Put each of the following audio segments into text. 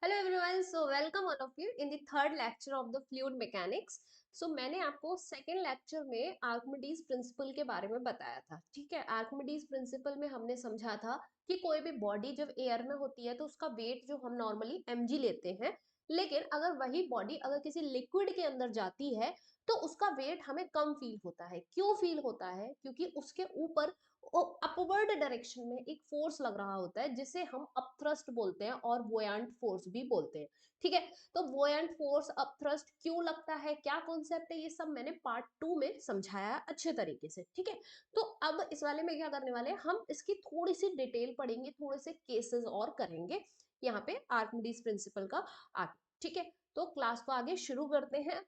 Hello everyone, so welcome all of you in the third lecture of the fluid mechanics. So मैंने आपको second lecture में Archimedes principle के बारे में बताया था। ठीक है, आर्किमिडीज प्रिंसिपल में हमने समझा था कि कोई भी बॉडी जब एयर में होती है तो उसका वेट जो हम नॉर्मली mg लेते हैं, लेकिन अगर वही बॉडी अगर किसी लिक्विड के अंदर जाती है तो उसका वेट हमें कम फील होता है। क्यों फील होता है? क्योंकि उसके ऊपर अपवर्ड डायरेक्शन में एक फोर्स लग रहा होता है जिसे हम अपथ्रस्ट बोलते हैं और बुयांट फोर्स भी बोलते हैं। ठीक है, तो बुयांट फोर्स अपथ्रस्ट क्यों लगता है, क्या कॉन्सेप्ट है, ये सब मैंने पार्ट 2 में समझाया अच्छे तरीके से। ठीक है, तो अब इस वाले में क्या करने वाले हैं, हम इसकी थोड़ी सी डिटेल पढ़ेंगे, थोड़े से केसेस और करेंगे यहाँ पे आर्किमिडीज प्रिंसिपल का आगे। ठीक है, तो क्लास को आगे शुरू करते हैं।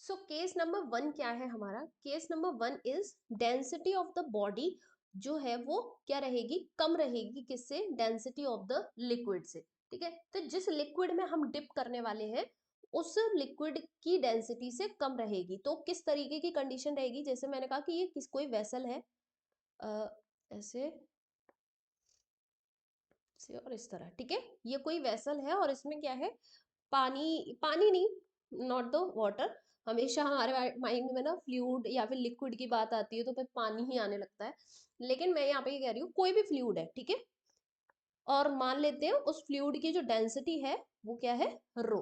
सो केस नंबर 1 क्या है हमारा? Case number 1 is density of the body जो है वो क्या रहेगी, कम रहेगी। किससे? डेंसिटी ऑफ द लिक्विड से। ठीक है, तो जिस लिक्विड में हम डिप करने वाले हैं उस लिक्विड की डेंसिटी से कम रहेगी। तो किस तरीके की कंडीशन रहेगी? जैसे मैंने कहा कि ये कोई वेसल है, ऐसे से और इस तरह। ठीक है, ये कोई वेसल है और इसमें क्या है, पानी, पानी नहीं, नॉट द वाटर। हमेशा हमारे माइंड में ना फ्लूइड या फिर लिक्विड की बात आती है तो फिर पानी ही आने लगता है, लेकिन मैं यहाँ पे ये कह रही हूँ कोई भी फ्लूइड है। ठीक है, और मान लेते हैं उस फ्लूइड की जो डेंसिटी है वो क्या है, रो।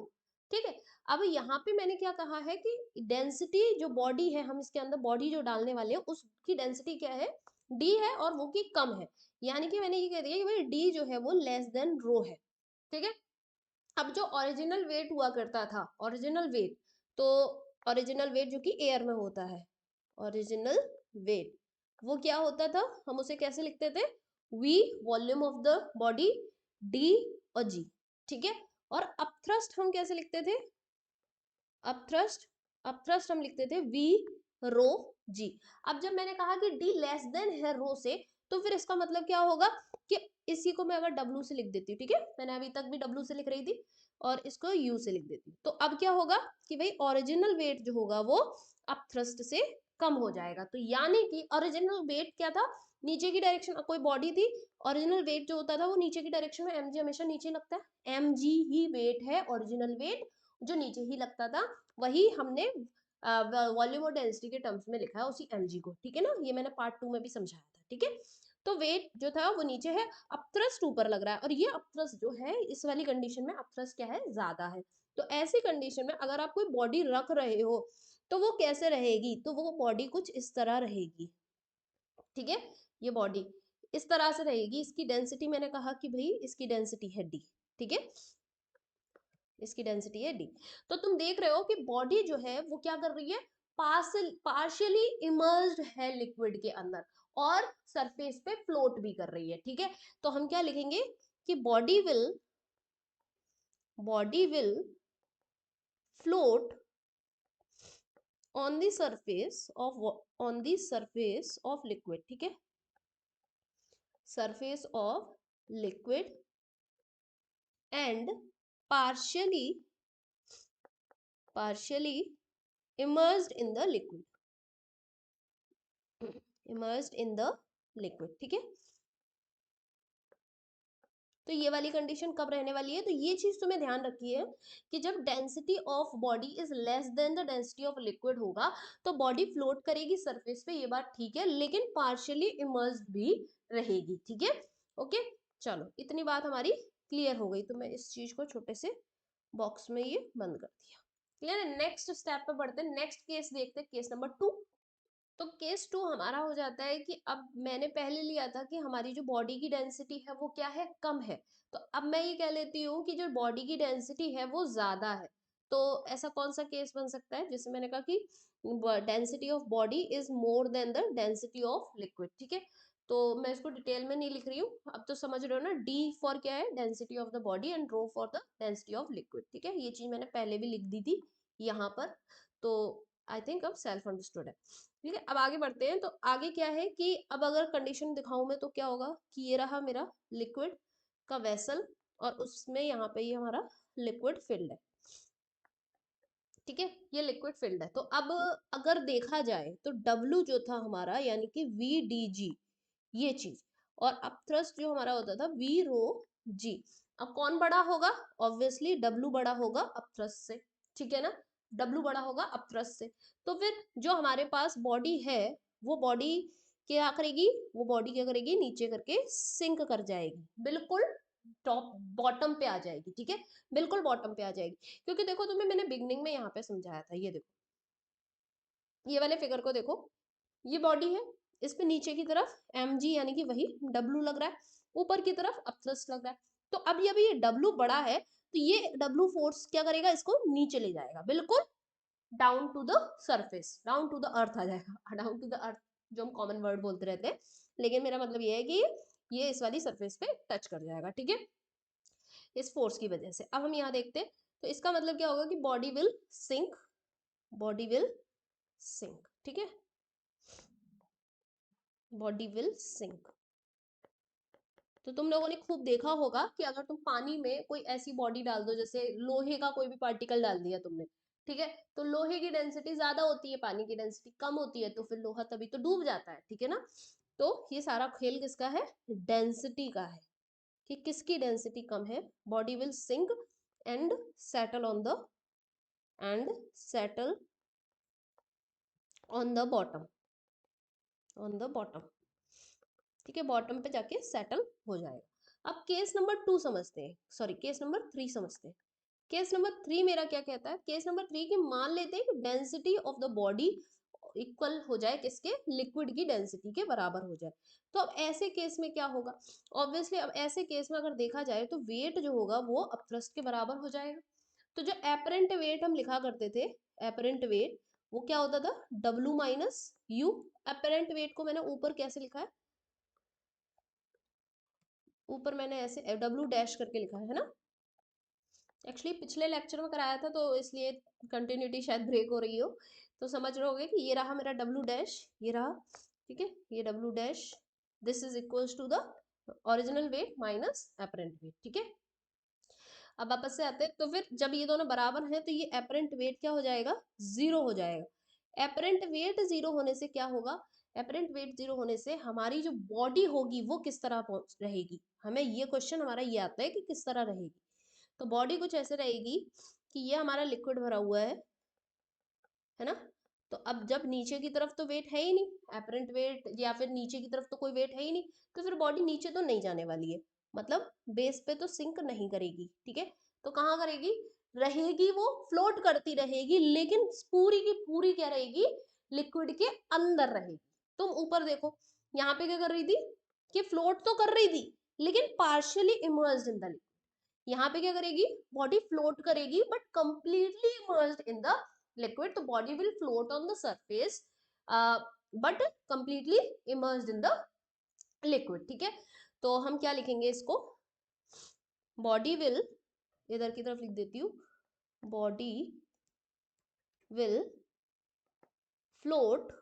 ठीक है, अब यहाँ पे मैंने क्या कहा है कि डेंसिटी जो बॉडी है, हम इसके अंदर बॉडी जो डालने वाले हैं उसकी डेंसिटी क्या है, डी है, और वो की कम है। यानी कि मैंने ये कह दिया कि भाई डी जो है वो लेस देन रो है। ठीक है, अब जो ओरिजिनल वेट हुआ करता था, ओरिजिनल वेट, तो ओरिजिनल वेट जो कि एयर में होता है, ओरिजिनल वेट वो क्या होता था, हम उसे कैसे लिखते थे, V volume of the body, D और जी। ठीक है, और अपथ्रस्ट हम कैसे लिखते थे, अपथ्रस्ट, अपथ्रस्ट हम लिखते थे वी रो जी। अब जब मैंने कहा कि डी लेस देन है रो से, तो फिर इसका मतलब क्या होगा कि इसी को मैं अगर डब्ल्यू से लिख देती हूँ, ठीक है, मैंने अभी तक भी डब्ल्यू से लिख रही थी और इसको यू से लिख देती हूँ, तो अब क्या होगा कि भाई ओरिजिनल वेट जो होगा वो अपथ्रस्ट से कम हो जाएगा। तो यानी कि ओरिजिनल वेट क्या था, नीचे की डायरेक्शन, कोई बॉडी थी, ओरिजिनल वेट जो होता था वो नीचे की डायरेक्शन में, एमजी हमेशा नीचे लगता है, एमजी ही वेट है, ओरिजिनल वेट जो नीचे ही लगता था, वही हमने वॉल्यूम और डेंसिटी के टर्म्स में लिखा है उसी mg को। ठीक है ना, ये मैंने पार्ट 2 में भी समझाया था। ठीक है, तो वेट जो था वो नीचे है, अपथ्रस्ट ऊपर लग रहा है, और ये अपथ्रस्ट जो है इस वाली कंडीशन में अपथ्रस्ट क्या है, ज्यादा है। तो ऐसी कंडीशन में अगर आप कोई बॉडी रख रहे हो तो वो कैसे रहेगी, तो वो बॉडी कुछ इस तरह रहेगी। ठीक है, ये बॉडी इस तरह से रहेगी, इसकी डेंसिटी मैंने कहा कि भाई इसकी डेंसिटी है डी। ठीक है, इसकी डेंसिटी है डी। तो तुम देख रहे हो कि बॉडी जो है वो क्या कर रही है, पार्शियली इमर्ज्ड है लिक्विड के अंदर और सरफेस पे फ्लोट भी कर रही है। ठीक है, तो हम क्या लिखेंगे कि body will float on the surface of liquid. ठीक है, surface of liquid and partially partially immersed in the liquid, immersed in the liquid। ठीक है, तो ये वाली कंडीशन कब रहने वाली है, तो ये चीज तुम्हें ध्यान रखी है कि जब density of body is less than the density of liquid होगा तो बॉडी फ्लोट करेगी सरफेस पे, ये बात ठीक है, लेकिन पार्शियली इमर्स्ड भी रहेगी। ठीक है, ओके, चलो इतनी बात हमारी क्लियर हो गई, तो मैं इस चीज को छोटे से बॉक्स में ये बंद कर दिया। क्लियर है, नेक्स्ट स्टेप पे बढ़ते हैं, नेक्स्ट केस देखते हैं, केस नंबर 2। तो केस 2 हमारा हो जाता है कि अब मैंने पहले लिया था कि हमारी जो बॉडी की डेंसिटी है वो क्या है, कम है। तो अब मैं ये कह लेती हूँ कि जो बॉडी की डेंसिटी है वो ज्यादा है। तो ऐसा कौन सा केस बन सकता है, जैसे मैंने कहा कि density of body is more than the density of liquid. ठीक है, तो मैं इसको डिटेल में नहीं लिख रही हूँ, अब तो समझ रहे हो ना, डी फॉर क्या है, density of the body, and rho for the density of liquid. ठीक है, ये चीज मैंने पहले भी लिख दी थी यहाँ पर, तो आई थिंक अब सेल्फ अंडरस्टूड है। ठीक है, अब आगे बढ़ते हैं, तो आगे क्या है कि अब अगर कंडीशन दिखाऊं मैं तो क्या होगा कि ये रहा मेरा लिक्विड का वेसल और उसमें यहाँ पे ये हमारा लिक्विड फिल्ड है। ठीक है, ये लिक्विड फिल्ड है। तो अब अगर देखा जाए तो W जो था हमारा, यानी कि VDG, ये चीज, और अपथ्रस्ट जो हमारा होता था V रो G। अब कौन बड़ा होगा? ऑब्वियसली डब्लू बड़ा होगा अपथ्रस्ट से, ठीक है ना, डब्लू बड़ा होगा अपथ्रस्ट से। तो फिर जो हमारे पास बॉडी है, वो बॉडी क्या करेगी? वो बॉडी क्या करेगी? नीचे करके सिंक कर जाएगी, बिल्कुल टॉप बॉटम पे आ जाएगी, ठीक है, बिल्कुल बॉटम पे आ जाएगी। क्योंकि देखो तुम्हें मैंने बिगनिंग में यहाँ पे समझाया था, ये देखो, ये वाले फिगर को देखो, ये बॉडी है, इस पे नीचे की तरफ mg यानी कि वही w लग रहा है, ऊपर की तरफ अपथ्रस्ट लग रहा है। तो अब ये w बड़ा है, तो ये w फोर्स क्या करेगा? इसको नीचे ले जाएगा, बिल्कुल down to the surface, down to the earth आ जाएगा, डाउन टू द अर्थ जो हम कॉमन वर्ड बोलते रहते हैं, लेकिन मेरा मतलब ये है कि ये इस वाली सरफेस पे टच कर जाएगा, ठीक है, इस फोर्स की वजह से। अब हम यहाँ देखते हैं, तो इसका मतलब क्या होगा कि body will sink, body will sink, ठीक है, बॉडी विल सिंक। तो तुम लोगों ने खूब देखा होगा कि अगर तुम पानी में कोई ऐसी बॉडी डाल दो, जैसे लोहे का कोई भी पार्टिकल डाल दिया तुमने, ठीक है, तो लोहे की डेंसिटी ज्यादा होती है, पानी की डेंसिटी कम होती है, तो फिर लोहा तभी तो डूब जाता है, ठीक है ना। तो ये सारा खेल किसका है? डेंसिटी का है, कि किसकी डेंसिटी कम है। Body will sink and settle on the and settle on the bottom, on the bottom, ठीक है, बॉटम पे जाके सेटल हो जाएगा। अब केस नंबर 2 समझते हैं, सॉरी केस नंबर 3 समझते हैं। केस नंबर 3 मेरा क्या कहता है? केस नंबर 3 की मान लेते हैं कि density of the body equal हो जाए किसके? लिक्विड की डेंसिटी के बराबर हो जाए। तो अब ऐसे केस में क्या होगा? ऑब्वियसली अब ऐसे केस में अगर देखा जाए तो वेट जो होगा वो अपथ्रस्ट के बराबर हो जाएगा। तो जो एपरेंट वेट हम लिखा करते थे, एपरेंट वेट वो क्या होता था? W minus you. Apparent wait को मैंने ऊपर कैसे लिखा है? ऊपर मैंने ऐसे W डैश करके लिखा है ना। एक्चुअली पिछले लेक्चर में कराया था, तो इसलिए कंटिन्यूटी शायद ब्रेक हो रही हो, तो समझ रहे होगे कि ये रहा मेरा W डैश, ये रहा, ठीक है, ये W dash, this is equals to the original weight minus apparent weight, ठीक है। अब वापस से आते हैं, तो फिर जब ये दोनों बराबर हैं तो ये एपरेंट वेट क्या हो जाएगा? जीरो हो जाएगा। एपरेंट वेट जीरो होने से क्या होगा? एपरेंट वेट जीरो होने से हमारी जो बॉडी होगी वो किस तरह रहेगी? हमें ये क्वेश्चन हमारा ये आता है कि किस तरह रहेगी। तो बॉडी कुछ ऐसे रहेगी कि ये हमारा लिक्विड भरा हुआ है ना। तो अब जब नीचे की तरफ तो वेट है ही नहीं, एपरेंट वेट या फिर नीचे की तरफ तो कोई वेट है ही नहीं, तो फिर बॉडी नीचे तो नहीं जाने वाली है, मतलब बेस पे तो सिंक नहीं करेगी, ठीक है। तो कहाँ करेगी? रहेगी वो, फ्लोट करती रहेगी, लेकिन पूरी की पूरी क्या रहेगी? लिक्विड के अंदर रहेगी। तुम ऊपर देखो, यहाँ पे क्या कर रही थी? कि फ्लोट तो कर रही थी, लेकिन partially immersed in the liquid. यहाँ पे क्या करेगी? बॉडी फ्लोट करेगी but completely immersed in the liquid. तो body will float on the surface but completely immersed in the liquid, ठीक है। तो हम क्या लिखेंगे इसको? बॉडी विल, इधर की तरफ लिख देती हूँ, body will float,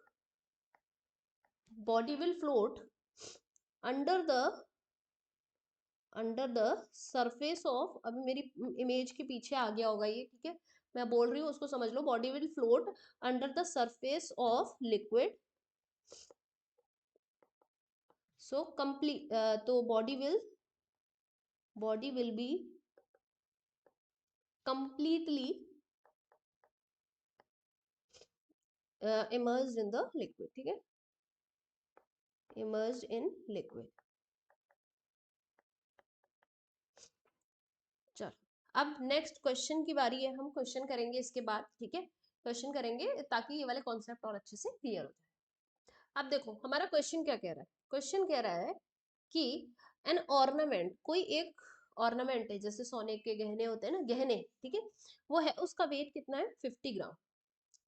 body will float under the surface of, अभी मेरी इमेज के पीछे आ गया होगा ये, ठीक है, मैं बोल रही हूँ उसको समझ लो। Body will float under the surface of liquid, so complete, तो body will be completely immersed in the liquid, ठीक है, इमर्स्ड इन लिक्विड। चलो, अब नेक्स्ट क्वेश्चन की बारी है, हम क्वेश्चन करेंगे इसके बाद, ठीक है, क्वेश्चन करेंगे ताकि ये वाले कॉन्सेप्ट और अच्छे से क्लियर हो जाए। अब देखो हमारा क्वेश्चन क्या कह रहा है? क्वेश्चन कह रहा है कि एन ऑर्नामेंट, कोई एक ऑर्नामेंट है, जैसे सोने के गहने होते हैं ना, गहने, ठीक है, वो है, उसका वेट कितना है? 50 ग्राम।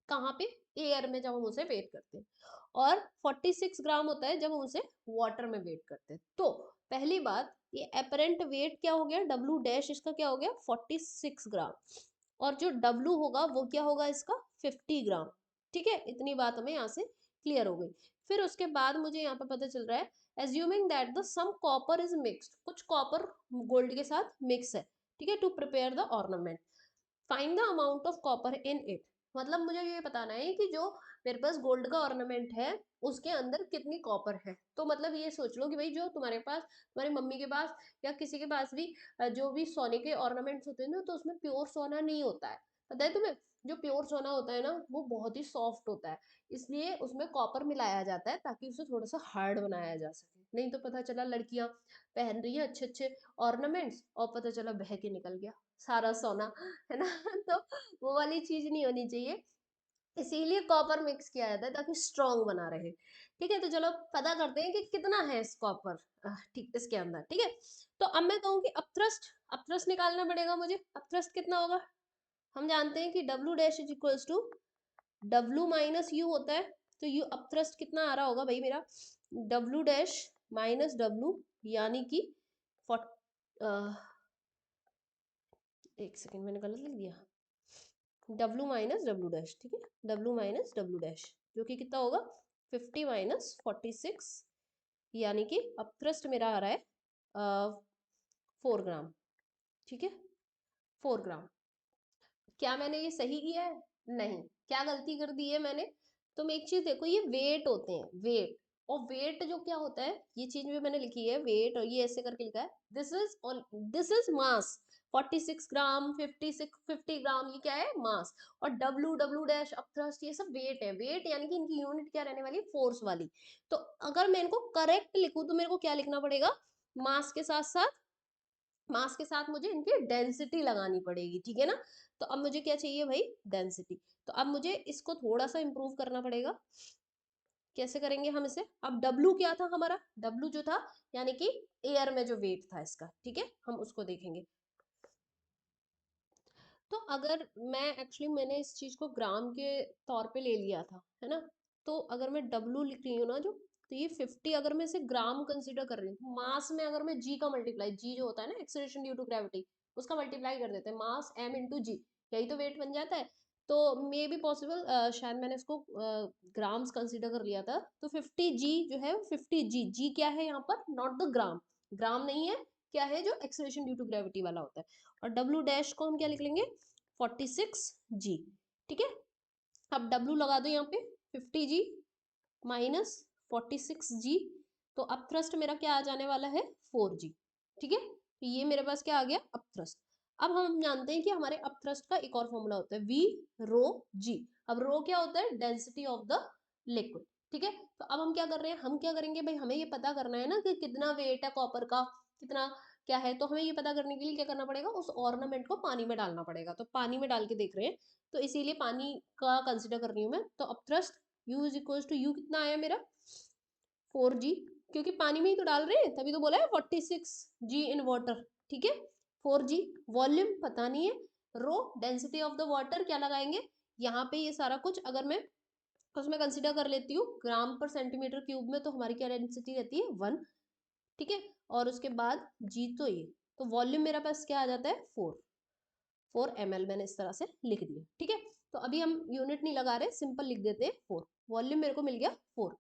कहाँ पे? एयर में जब हम उसे वेट करते हैं। और 46 ग्राम होता है जब हम उसे वाटर में वेट करते हैं। तो पहली बात, ये अपेरेंट वेट क्या हो गया? डब्ल्यू डैश इसका क्या हो गया? 46 ग्राम। और जो डब्ल्यू होगा वो क्या होगा? इसका 50 ग्राम, ठीक है। इतनी बात हमें यहाँ से क्लियर हो गई। फिर उसके बाद मुझे यहाँ पे पता चल रहा है, assuming that the some copper is mixed, कुछ कॉपर गोल्ड के साथ मिक्स है, ठीक है, to prepare the ornament, find the amount of copper in it. मतलब मुझे ये बताना है कि जो मेरे पास गोल्ड का ऑर्नामेंट है उसके अंदर कितनी कॉपर है। तो मतलब ये सोच लो कि भाई जो तुम्हारे पास, तुम्हारी मम्मी के पास या किसी के पास भी जो भी सोने के ऑर्नामेंट्स होते हैं ना, तो उसमें प्योर सोना नहीं होता है। पता है तुम्हें? जो प्योर सोना होता है ना वो बहुत ही सॉफ्ट होता है, इसलिए उसमें कॉपर मिलाया जाता है ताकि उसे थोड़ा सा हार्ड बनाया जा सके। नहीं तो पता चला लड़कियां पहन रही है अच्छे अच्छे ऑर्नामेंट्स और पता चला बह के निकल गया सारा सोना, है ना। तो वो वाली चीज नहीं होनी चाहिए, इसीलिए कॉपर मिक्स किया जाता है ताकि स्ट्रॉन्ग बना रहे। ठीक है, तो चलो पता करते हैं कि कितना है इस कॉपर, ठीक इसके अंदर। ठीक है, तो अब मैं कहूँ कि अपथ्रस्ट निकालना पड़ेगा मुझे। अपथ्रस्ट कितना होगा? हम जानते हैं कि W dash is equals to W minus U होता है। तो यू अपथ्रस्ट कितना आ रहा होगा भाई मेरा? डब्ल्यू डैश माइनस डब्ल्यू, यानी कि एक सेकेंड मैंने गलत लिख दिया, डब्ल्यू माइनस डब्ल्यू डैश। ठीक है, डब्ल्यू माइनस डब्ल्यू डैश जो कि कितना होगा? 50 माइनस 46, यानी कि अपथ्रस्ट मेरा आ रहा है 4 ग्राम। ठीक है, 4 ग्राम। क्या मैंने ये सही किया है? नहीं, क्या गलती कर दी है मैंने? तुम एक चीज देखो, ये वेट होते हैं, वेट। और वेट जो क्या होता है, ये चीज भी मैंने लिखी है वेट, और ये ऐसे करके लिखा है, दिस इज मास। 46 ग्राम, 50 ग्राम, ये क्या है? मास। और डब्ल्यू डब्ल्यू डैश अपथ्रस्ट ये सब वेट है। वेट यानी कि इनकी यूनिट क्या रहने वाली? फोर्स वाली। तो अगर मैं इनको करेक्ट लिखूं तो मेरे को क्या लिखना पड़ेगा? मास के साथ साथ, मास के साथ मुझे इनकी डेंसिटी लगानी पड़ेगी। ठीक है ना। तो अब मुझे क्या चाहिए भाई? डेंसिटी। तो अब मुझे इसको थोड़ा सा इंप्रूव करना पड़ेगा। कैसे करेंगे हम इसे? अब W क्या था हमारा? W जो था यानी कि एयर में जो वेट था इसका, ठीक है, हम उसको देखेंगे। तो अगर मैं एक्चुअली मैंने इस चीज को ग्राम के तौर पे ले लिया था, है ना। तो अगर मैं W लिख रही हूँ ना जो, तो ये 50, अगर मैं इसे ग्राम कंसीडर कर रही हूँ, मास में अगर मैं G का मल्टीप्लाई, G जो होता है ना एक्सेलरेशन ड्यू टू ग्रेविटी, उसका मल्टीप्लाई कर देते हैं, मास M इंटू जी, यही तो वेट बन जाता है। तो मे बी पॉसिबल, शायद मैंने इसको ग्राम्स कंसीडर कर लिया था। तो 50G जो है, 50G, G क्या है यहाँ पर? नॉट द ग्राम, ग्राम नहीं है, क्या है? जो एक्सेलरेशन ड्यू टू ग्रेविटी वाला होता है। और डब्ल्यू डैश को हम क्या लिख लेंगे? 46G। ठीक है, अब डब्ल्यू लगा दो यहाँ पे, 50G माइनस 46G। तो अब थ्रस्ट मेरा क्या आ जाने वाला है? 4G। ठीक है, तो ये मेरे पास क्या आ गया? Up thrust. अब हम जानते हैं कि हमारे अप थ्रस्ट का एक और फॉर्मूला होता है, V रो G। अब रो क्या होता है? Density of the liquid. ठीक है, तो अब हम क्या कर रहे हैं? हम क्या करेंगे भाई, हमें ये पता करना है ना कि कितना वेट है कॉपर का, कितना क्या है। तो हमें ये पता करने के लिए क्या करना पड़ेगा? उस ऑर्नामेंट को पानी में डालना पड़ेगा। तो पानी में डाल के देख रहे हैं, तो इसीलिए पानी का कंसिडर कर रही हूँ मैं। तो up thrust U is equal to, U कितना आया मेरा? 4G, क्योंकि पानी में ही तो डाल रहे हैं, तभी तो बोला है 46G इन वाटर। ठीक है, 4G। वॉल्यूम पता नहीं है, rho density of the water क्या लगाएंगे यहाँ पे? ये सारा कुछ अगर मैं उसमें कंसिडर कर लेती हूँ ग्राम पर सेंटीमीटर क्यूब में, तो हमारी क्या डेंसिटी रहती है? 1। ठीक है, और उसके बाद G, तो ये, तो वॉल्यूम मेरा पास क्या आ जाता है? 4 ml मैंने इस तरह से लिख दिया। ठीक है, तो अभी हम यूनिट नहीं लगा रहे, सिंपल लिख देते हैं 4। वॉल्यूम मेरे को मिल गया 4।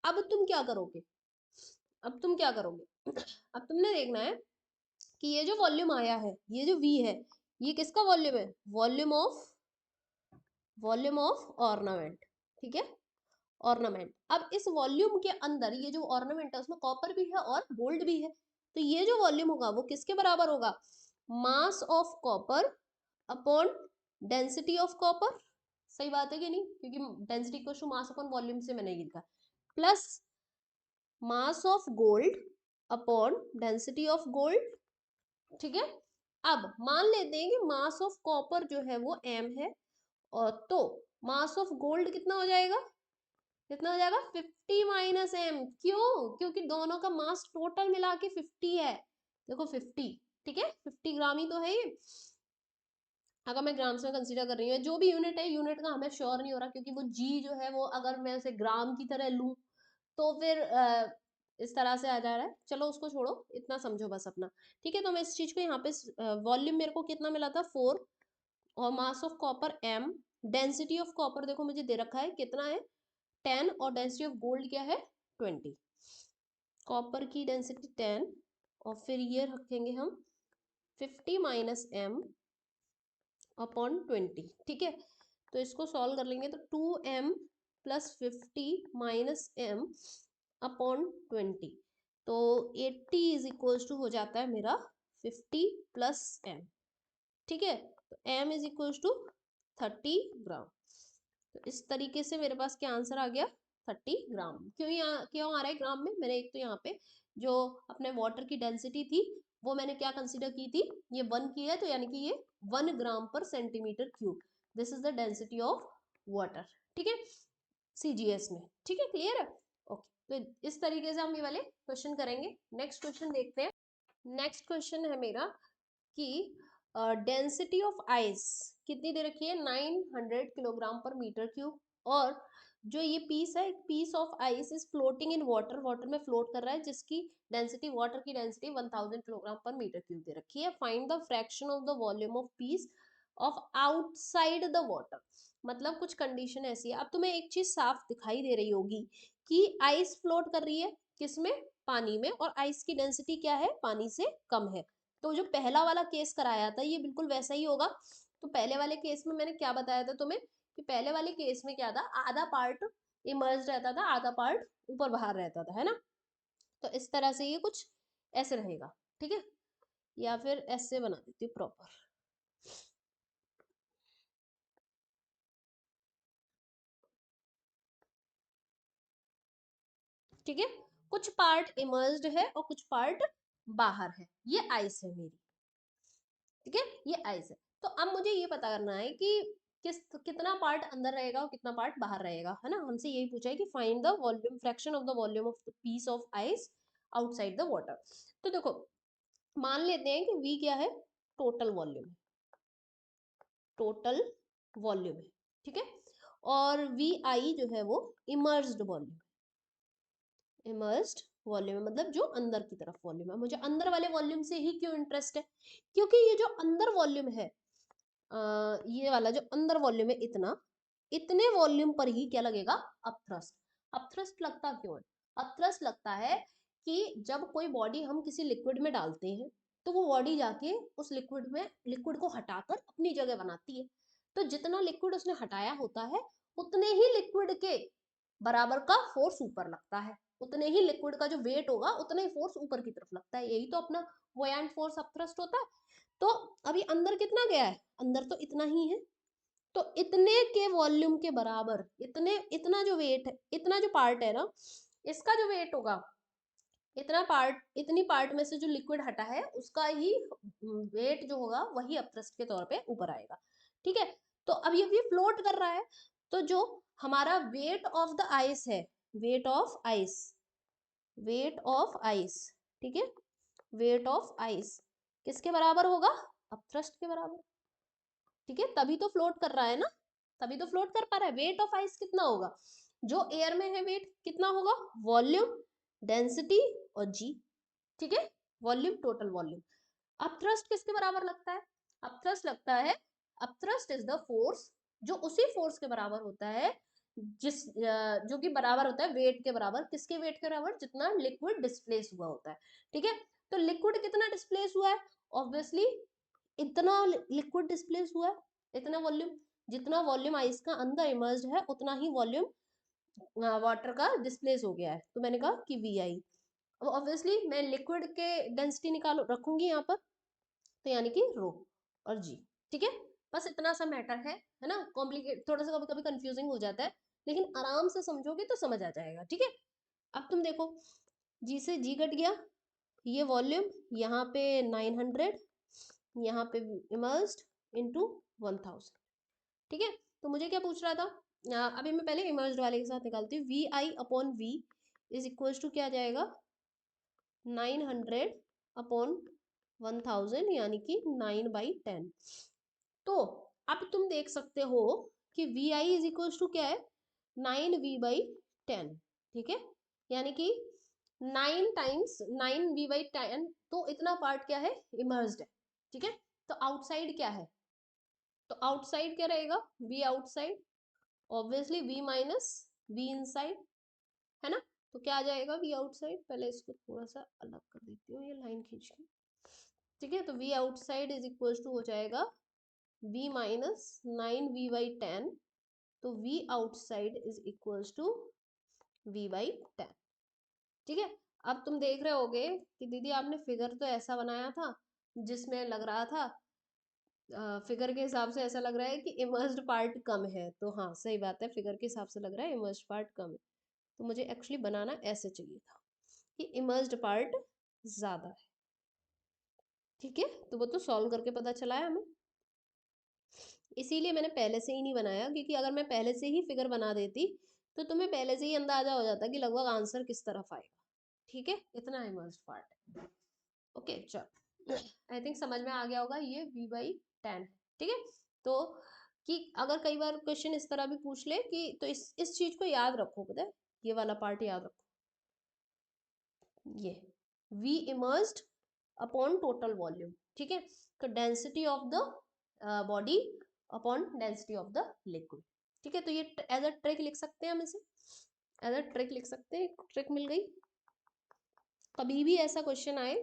अब तुम क्या करोगे? अब तुम क्या करोगे? अब तुमने देखना है कि ये जो वॉल्यूम आया है, ये जो V है, ये किसका वॉल्यूम है? Volume of ornament. ठीक है, ऑर्नामेंट। अब इस वॉल्यूम के अंदर ये जो ऑर्नामेंट है उसमें कॉपर भी है और गोल्ड भी है। तो ये जो वॉल्यूम होगा वो किसके बराबर होगा? Mass of copper upon density of copper. सही बात है कि नहीं? क्योंकि density equal to mass upon volume से मैंने ये लिखा, plus mass of gold upon density of gold. ठीक है, अब मान लेते हैं कि मास ऑफ कॉपर जो है वो m है, और तो मास ऑफ गोल्ड कितना हो जाएगा? कितना हो जाएगा? 50 - m। क्यों? क्योंकि दोनों का मास टोटल मिला के 50 है। देखो 50, ठीक है, 50 ग्राम ही तो है ये। अगर मैं ग्राम्स में कंसीडर कर रही हूँ, जो भी यूनिट है, यूनिट का हमें श्योर नहीं हो रहा, क्योंकि वो जी जो है वो अगर मैं उसे ग्राम की तरह लूँ तो फिर इस तरह से आ जा रहा है। चलो उसको छोड़ो, इतना समझो बस अपना। ठीक है, तो मैं इस चीज को यहाँ पे, वॉल्यूम मेरे को कितना मिला था? 4, और मास of copper m, density of copper देखो मुझे दे रखा है कितना है? 10, और डेंसिटी ऑफ गोल्ड क्या है? 20। कॉपर की डेंसिटी 10, और फिर ये रखेंगे हम 50 - m अपॉन 20। ठीक है, तो इसको सॉल्व कर लेंगे तो 2m plus 50 minus m upon 20, तो 80 इज इक्वल्स टू हो जाता है मेरा 50 प्लस m। ठीक है, तो m इज इक्वल्स टू 30 ग्राम। तो इस तरीके से मेरे पास क्या आंसर आ गया, 30 ग्राम। क्यों आ रहा है ग्राम में, मैंने एक तो यहाँ पे जो अपने वाटर की डेंसिटी थी वो मैंने क्या कंसीडर की थी, ये 1 की है, तो यानी कि ये 1 ग्राम पर centimetre cube, this is the density of water. ठीक है, सीजीएस में। ठीक है, क्लियर है, ओके। तो इस तरीके से हम ये वाले क्वेश्चन करेंगे। नेक्स्ट क्वेश्चन देखते हैं। नेक्स्ट क्वेश्चन है मेरा कि डेंसिटी ऑफ आइस कितनी दे रखी है, 900 किलोग्राम पर मीटर क्यूब, और जो ये पीस है, piece of ice is floating in water, water में फ्लोट कर रहा है, जिसकी डेंसिटी, वाटर की डेंसिटी 1000 किलोग्राम पर मीटर क्यूब दे रखी है। Find the fraction of the volume of piece of outside the water. मतलब कुछ कंडीशन ऐसी है, अब तुम्हें एक चीज साफ दिखाई दे रही होगी कि आइस फ्लोट कर रही है किसमें, पानी में, और आइस की डेंसिटी क्या है, पानी से कम है। तो जो पहला वाला केस कराया था ये बिल्कुल वैसा ही होगा। तो पहले वाले केस में मैंने क्या बताया था तुम्हें, कि पहले वाले केस में क्या था, आधा पार्ट इमर्ज रहता था, आधा पार्ट ऊपर बाहर रहता था, है ना। तो इस तरह से ये कुछ ऐसे रहेगा। ठीक है, या फिर ऐसे बना देती हूँ प्रॉपर। ठीक है, कुछ पार्ट इमर्ज्ड है और कुछ पार्ट बाहर है, ये आइस है मेरी। ठीक है, ये आइस है। तो अब मुझे ये पता करना है कि कितना पार्ट अंदर रहेगा और कितना पार्ट बाहर रहेगा, है ना। हमसे यही पूछा है कि find the volume, fraction of the volume of the piece of ice outside the water. तो देखो, मान लेते हैं कि V क्या है, टोटल वॉल्यूम, टोटल वॉल्यूम है। ठीक है, और VI जो है वो इमर्ज्ड वॉल्यूम, इमर्ज्ड वॉल्यूम है, मतलब जो अंदर की तरफ वॉल्यूम है। मुझे अंदर वाले वॉल्यूम से ही क्यों इंटरेस्ट है, क्योंकि ये जो अंदर वॉल्यूम है, ये वाला जो अंदर वॉल्यूम है इतना, इतने वॉल्यूम पर ही क्या लगेगा, अपथ्रस्ट। अपथ्रस्ट लगता क्यों है, अपथ्रस्ट लगता है कि जब कोई बॉडी हम किसी लिक्विड में डालते हैं तो वो बॉडी जाके उस लिक्विड में, लिक्विड को हटाकर अपनी जगह बनाती है। तो जितना लिक्विड उसने हटाया होता है उतने ही लिक्विड के बराबर का फोर्स ऊपर लगता है, उतने ही लिक्विड का जो वेट होगा उतना ही फोर्स ऊपर की तरफ लगता है। यही तो अपना बुयांट फोर्स अपथ्रस्ट होता है। तो अभी अंदर कितना गया है, अंदर तो इतना ही है, तो इतने के वॉल्यूम के बराबर, इतने, इतना जो वेट है, इतना जो पार्ट है ना, इसका जो वेट होगा, इतना पार्ट, इतनी पार्ट में से जो लिक्विड हटा है उसका ही वेट जो होगा वही अपथ्रस्ट के तौर पे ऊपर आएगा। ठीक है, तो अब ये फ्लोट कर रहा है, तो जो हमारा वेट ऑफ द आइस है, weight of ice, weight of ice, ठीक है, वेट ऑफ आइस किसके बराबर होगा, अपथ्रस्ट के बराबर। ठीक है, तभी तो फ्लोट कर रहा है ना, तभी तो फ्लोट कर पा रहा है। वेट ऑफ आइस कितना होगा, जो एयर में है वेट कितना होगा, वॉल्यूम, डेंसिटी और जी। ठीक है, वॉल्यूम, टोटल वॉल्यूम। अपथ्रस्ट किसके बराबर लगता है, अपथ्रस्ट लगता है, अपथ्रस्ट इज द फोर्स, जो उसी फोर्स के बराबर होता है, जो कि बराबर होता है वेट के बराबर, किसके वेट के बराबर, जितना लिक्विड डिस्प्लेस हुआ होता है। ठीक है, तो लिक्विड कितना डिस्प्लेस हुआ है, ऑब्वियसली इतना लिक्विड डिस्प्लेस हुआ है, इतना वॉल्यूम, जितना वॉल्यूम आइस का अंदर इमर्ज्ड है उतना ही वॉल्यूम वाटर का डिस्प्लेस हो गया है। तो मैंने कहा कि VI, ऑब्वियसली मैं लिक्विड के डेंसिटी निकालो रखूंगी यहाँ पर, तो यानी कि रो और जी। ठीक है, बस इतना सा मैटर है ना। कॉम्प्लिकेट थोड़ा सा कभी कभी कंफ्यूजिंग हो जाता है, लेकिन आराम से समझोगे तो समझ आ जाएगा। ठीक है, अब तुम देखो, जी से जी कट गया, ये वॉल्यूम यहाँ पे 900, यहाँ पे इमर्ज्ड इनटू 1000। ठीक है, तो मुझे क्या पूछ रहा था, अभी मैं पहले इमर्ज्ड वाले के साथ निकालती हूँ। VI upon V is equal to क्या जाएगा, 900 अपॉन 1000, यानी कि 9/10। तो अब तुम देख सकते हो कि VI इज इक्वल टू क्या है, 9V/10। ठीक है, यानी कि 9 टाइम्स 9V/10, तो इतना पार्ट क्या है, इमर्ज्ड है। ठीक है, तो आउटसाइड क्या है, तो आउटसाइड क्या रहेगा, V outside, obviously V minus V inside, है ना। तो क्या आ जाएगा V आउटसाइड, पहले इसको थोड़ा सा अलग कर देती हूँ, ये लाइन खींच के। ठीक है, तो V outside is equal to हो जाएगा V माइनस 9V/10 तो v outside is equals to v/10। ठीक है। अब तुम देख रहे होगे कि दीदी आपने फिगर तो ऐसा बनाया था जिसमें लग रहा था, फिगर के हिसाब से ऐसा लग रहा है कि इमर्स्ड पार्ट कम है, तो हाँ सही बात है, फिगर के हिसाब से लग रहा है इमर्स्ड पार्ट कम है। तो मुझे एक्चुअली बनाना ऐसे चाहिए था कि इमर्स्ड पार्ट ज्यादा है। ठीक है, तो वो तो सॉल्व करके पता चला है हमें, इसीलिए मैंने पहले से ही नहीं बनाया, क्योंकि अगर मैं पहले से ही फिगर बना देती तो तुम्हें पहले से ही अंदाजा हो जाता कि लगभग आंसर किस तरफ आएगा। ठीक है, इतना इमर्स्ड पार्ट है। ओके चल, आई थिंक समझ में आ गया होगा, ये v/10। ठीक है, तो कि अगर कई बार क्वेश्चन इस तरह भी पूछ ले कि, तो इस चीज को याद रखो, पता है, ये वाला पार्ट याद रखो, ये v immersed upon total volume. ठीक है, तो density of the body upon density of the liquid. ठीक है, तो ये एज अ ट्रिक लिख सकते हैं हम इसे, एज अ ट्रिक लिख सकते हैं, ट्रिक मिल गई। कभी भी ऐसा क्वेश्चन आए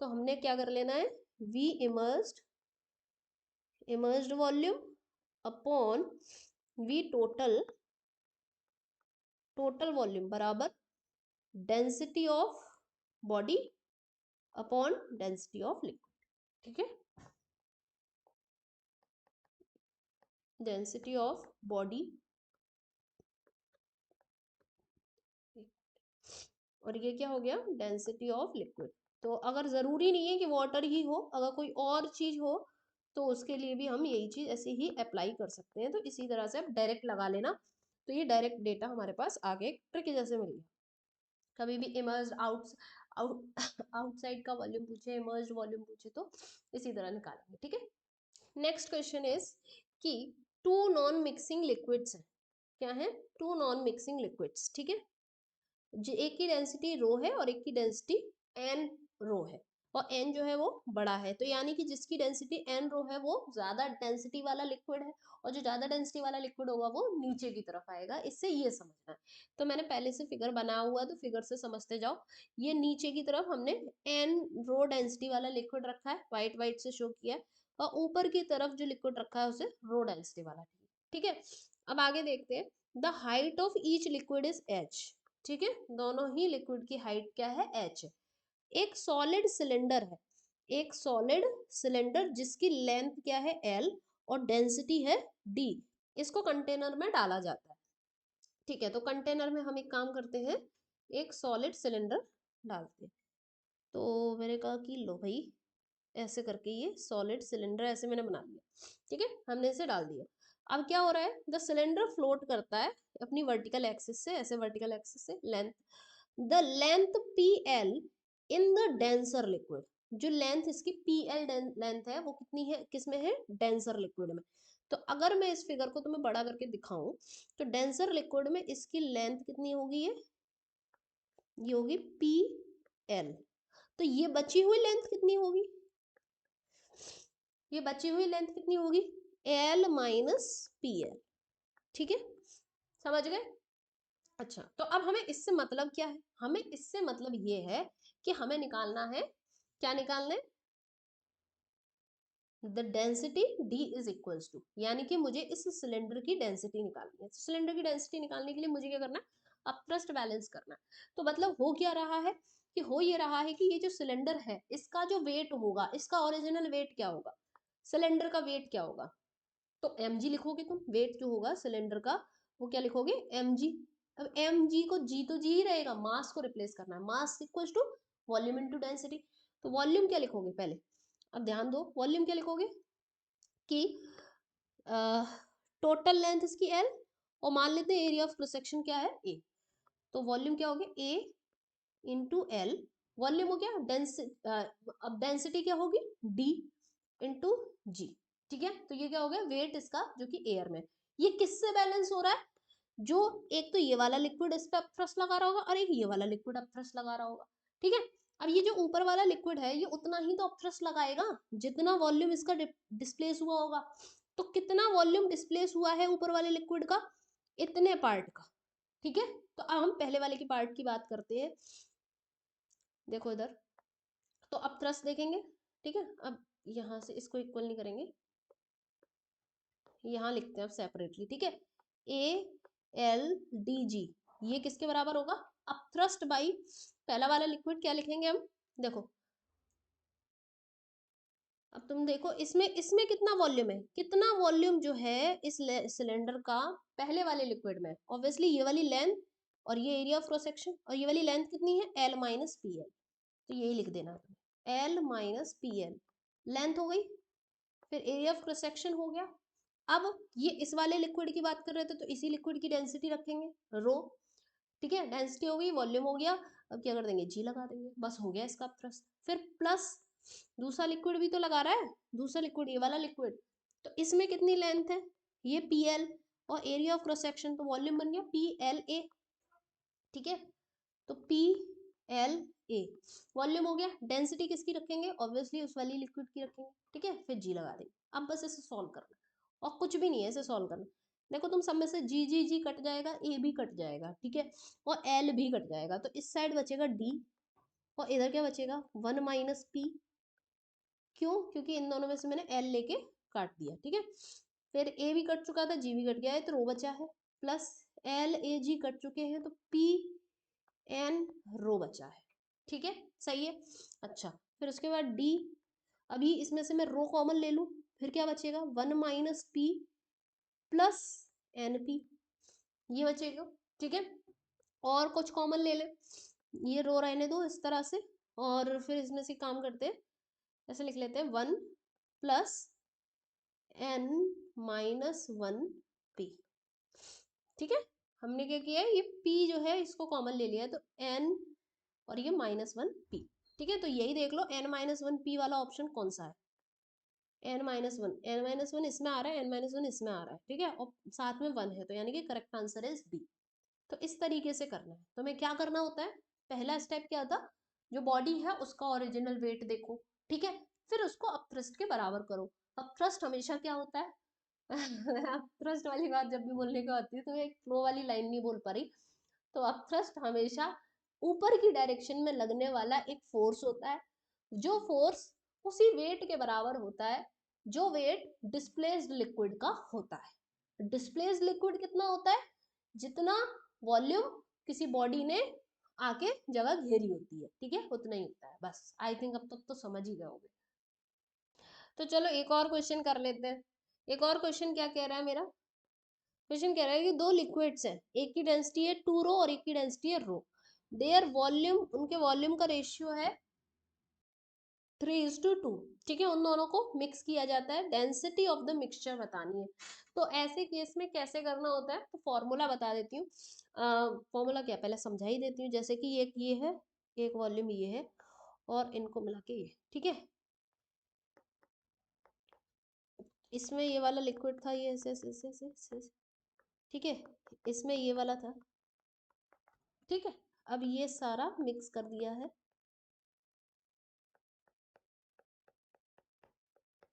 तो हमने क्या कर लेना है, v immersed volume upon v total volume बराबर density of body upon density of liquid. ठीक है, डेंसिटी ऑफ बॉडी और ये क्या हो गया, डेंसिटी ऑफ लिक्विड। तो अगर जरूरी नहीं है कि वाटर ही हो, अगर कोई और चीज हो तो उसके लिए भी हम यही चीज ऐसे ही अप्लाई कर सकते हैं। तो इसी तरह से आप डायरेक्ट लगा लेना, तो ये डायरेक्ट डेटा हमारे पास आगे ट्रिक जैसे मिल गया। कभी भी इमर्ज आउटसाइड का वॉल्यूम पूछे, इमर्ज वॉल्यूम पूछे तो इसी तरह निकालेंगे। ठीक है, नेक्स्ट क्वेश्चन इज कि टू नॉन मिक्सिंग लिक्विड्स है, क्या है, टू नॉन मिक्सिंग लिक्विड्स। ठीक है, जो एक की डेंसिटी रो है और एक की डेंसिटी एन रो है, और एन जो है वो बड़ा है, तो यानी कि जिसकी डेंसिटी एन रो है वो ज्यादा डेंसिटी वाला लिक्विड है, और जो ज्यादा डेंसिटी वाला लिक्विड होगा वो नीचे की तरफ आएगा। इससे ये समझना है, तो मैंने पहले से फिगर बना हुआ, तो फिगर से समझते जाओ। ये नीचे की तरफ हमने एन रो डेंसिटी वाला लिक्विड रखा है, व्हाइट व्हाइट से शो किया है, और ऊपर की तरफ जो लिक्विड रखा है उसे रो डेंसिटी वाला। ठीक है, अब आगे देखते हैं, the height of each liquid is H. ठीक है, दोनों ही लिक्विड की हाइट क्या है, एच है। एक सॉलिड सिलेंडर है, एक सॉलिड सिलेंडर जिसकी लेंथ क्या है, एल, और डेंसिटी है डी, इसको कंटेनर में डाला जाता है। ठीक है, तो कंटेनर में हम एक काम करते हैं, एक सॉलिड सिलेंडर डालते हैं। तो मैंने कहा कि लो भाई, ऐसे करके ये सॉलिड सिलेंडर ऐसे मैंने बना लिया। ठीक है, हमने इसे डाल दिया। अब क्या हो रहा है, द सिलेंडर फ्लोट करता है अपनी वर्टिकल एक्सिस से, ऐसे वर्टिकल एक्सिस से, length, the length P L in the denser liquid, जो लेंथ इसकी पी एल लेंथ है वो कितनी है, किसमें है, डेंसर लिक्विड में। तो अगर मैं इस फिगर को तुम्हें बड़ा करके दिखाऊं, तो डेंसर लिक्विड में इसकी लेंथ कितनी होगी, ये होगी पी एल। तो ये बची हुई लेंथ कितनी होगी, ये बची हुई लेंथ कितनी होगी, एल माइनस पी एल। ठीक है, समझ गए। अच्छा, तो अब हमें इससे मतलब क्या है, हमें इससे मतलब ये है कि हमें निकालना है, क्या निकालना है, the density D is equals to, यानी कि मुझे इस सिलेंडर की डेंसिटी निकालनी है। तो सिलेंडर की डेंसिटी निकालने के लिए मुझे क्या करना है, अपरस्ट बैलेंस करना है। तो मतलब हो क्या रहा है, कि हो ये रहा है कि ये जो सिलेंडर है इसका जो वेट होगा, इसका ओरिजिनल वेट क्या होगा, सिलेंडर का वेट क्या होगा, तो mg लिखोगे तुम, वेट जो होगा सिलेंडर का वो क्या लिखोगे, mg। अब mg को g तो g ही रहेगा, मास को रिप्लेस करना है, mass equals to volume into density. तो वॉल्यूम क्या लिखोगे पहले, अब ध्यान दो, वॉल्यूम क्या लिखोगे कि टोटल लेंथ इसकी एल, और मान लेते हैं एरिया ऑफ क्रॉस सेक्शन क्या है, ए। तो वॉल्यूम क्या हो गया, ए इंटू एल, वॉल्यूम हो गया, अब डेंसिटी क्या होगी, डी इंटू जी। ठीक है, तो ये क्या हो गया, वेट इसका जो कि एयर में। ये किससे बैलेंस हो रहा है, जो एक तो ये वाला लिक्विड इस पे अपथ्रस्ट लगा रहा होगा, और एक ये वाला लिक्विड अपथ्रस्ट लगा रहा होगा। ठीक है, अब ये जो ऊपर वाला लिक्विड है ये उतना ही तो अपथ्रस्ट लगाएगा जितना वॉल्यूम इसका डिस्प्लेस हुआ होगा। तो कितना वॉल्यूम डिस्प्लेस हुआ है ऊपर वाले लिक्विड का, इतने पार्ट का। ठीक है, तो अब हम पहले वाले की पार्ट की बात करते हैं। देखो इधर, तो अब थ्रस्ट देखेंगे। ठीक है, अब यहां से इसको इक्वल नहीं करेंगे, यहां लिखते हैं अब सेपरेटली। ठीक है, ALDG, ये किसके बराबर होगा? अपथ्रस्ट बाई, पहला वाला लिक्विड क्या लिखेंगे हम, देखो अब तुम देखो इसमें इसमें कितना वॉल्यूम है, कितना वॉल्यूम जो है इस सिलेंडर का पहले वाले लिक्विड में, ऑब्वियसली ये वाली लेंथ और ये एरिया ऑफ क्रॉस सेक्शन, और ये वाली लेंथ कितनी है, L माइनस पी एल, तो यही लिख देना L minus P L, length हो गई, फिर एरिया ऑफ क्रॉस सेक्शन हो गया। अब ये इस वाले लिक्विड की बात कर रहे थे तो इसी लिक्विड की डेंसिटी रखेंगे रो, ठीक है, डेंसिटी हो गई, वॉल्यूम हो गया, अब क्या कर देंगे, जी लगा देंगे, बस हो गया इसका थ्रस्ट। फिर प्लस दूसरा लिक्विड भी तो लगा रहा है, दूसरा लिक्विड ये वाला लिक्विड, तो इसमें कितनी लेंथ है, ये पी एल, और एरिया ऑफ क्रॉस सेक्शन तो वॉल्यूम बन गया पी एल ए, ठीक है, तो पी एल ए वॉल्यूम हो गया, डेंसिटी किसकी रखेंगे, ऑब्वियसली उस वाली लिक्विड की रखेंगे, ठीक है, फिर जी लगा देंगे। अब बस इसे सॉल्व करना और कुछ भी नहीं है इसे सॉल्व करना। देखो तुम सब में से जी जी जी कट जाएगा, ए भी कट जाएगा, ठीक है, और एल भी कट जाएगा, तो इस साइड बचेगा डी, और इधर क्या बचेगा, 1 माइनस पी, क्यों, क्योंकि इन दोनों में से मैंने एल लेके काट दिया, ठीक है, फिर ए भी कट चुका था, जी भी कट गया है, तो रो बचा है, plus L A G cut चुके हैं, तो पी एन रो बचा है, ठीक है, सही है। अच्छा, फिर उसके बाद डी, अभी इसमें से मैं रो कॉमन ले लूं, फिर क्या बचेगा, 1 minus P plus N P, ये बचेगा, ठीक है, और कुछ कॉमन ले ले, ये रो रहने दो इस तरह से, और फिर इसमें से काम करते हैं, ऐसे लिख लेते हैं 1 प्लस एन माइनस 1 पी, ठीक है, हमने क्या किया है, ये p जो है इसको कॉमन ले लिया है, तो n और ये -1 p, ठीक है, तो यही देख लो n-1 p वाला ऑप्शन कौन सा है, n-1 इसमें आ रहा है, n-1 इसमें आ रहा है, ठीक है, और साथ में 1 है, तो यानी कि करेक्ट आंसर इज बी। तो इस तरीके से करना है, तो मैं क्या करना होता है, पहला स्टेप क्या था, जो बॉडी है उसका ओरिजिनल वेट देखो, ठीक है, फिर उसको अपथ्रस्ट के बराबर करो। अपथ्रस्ट हमेशा क्या होता है अपथ्रस्ट वाली बात जब भी बोलने को आती है तो मैं एक फ्लो वाली लाइन नहीं बोल पा रही, तो अपथ्रस्ट हमेशा ऊपर की डायरेक्शन में लगने वाला एक फोर्स होता है, जो फोर्स उसी वेट के बराबर होता है जो वेट डिस्प्लेस्ड लिक्विड का होता है। डिस्प्लेस्ड लिक्विड कितना होता है, जितना वॉल्यूम किसी बॉडी ने आके जगह घेरी होती है, ठीक है, उतना ही होता है, बस आई थिंक अब तक तो समझ ही गए होंगे। तो चलो एक और क्वेश्चन कर लेते हैं। एक और क्वेश्चन क्या कह रहा है मेरा, क्वेश्चन कह रहा है कि दो लिक्विड्स हैं, एक की डेंसिटी है 2 रो और एक की डेंसिटी है रो, देयर वॉल्यूम, उनके वॉल्यूम का रेशियो है 3:2, ठीक है, उन दोनों को मिक्स किया जाता है, डेंसिटी ऑफ द मिक्सचर बतानी है। तो ऐसे केस में कैसे करना होता है, तो फॉर्मूला बता देती हूँ, फॉर्मूला क्या पहले समझा ही देती हूँ, जैसे कि एक ये है, एक वॉल्यूम ये है, और इनको मिला के ये, ठीक है, इसमें ये वाला लिक्विड था, ये ऐसे, ठीक है, इसमें ये वाला था, ठीक है, अब ये सारा मिक्स कर दिया है,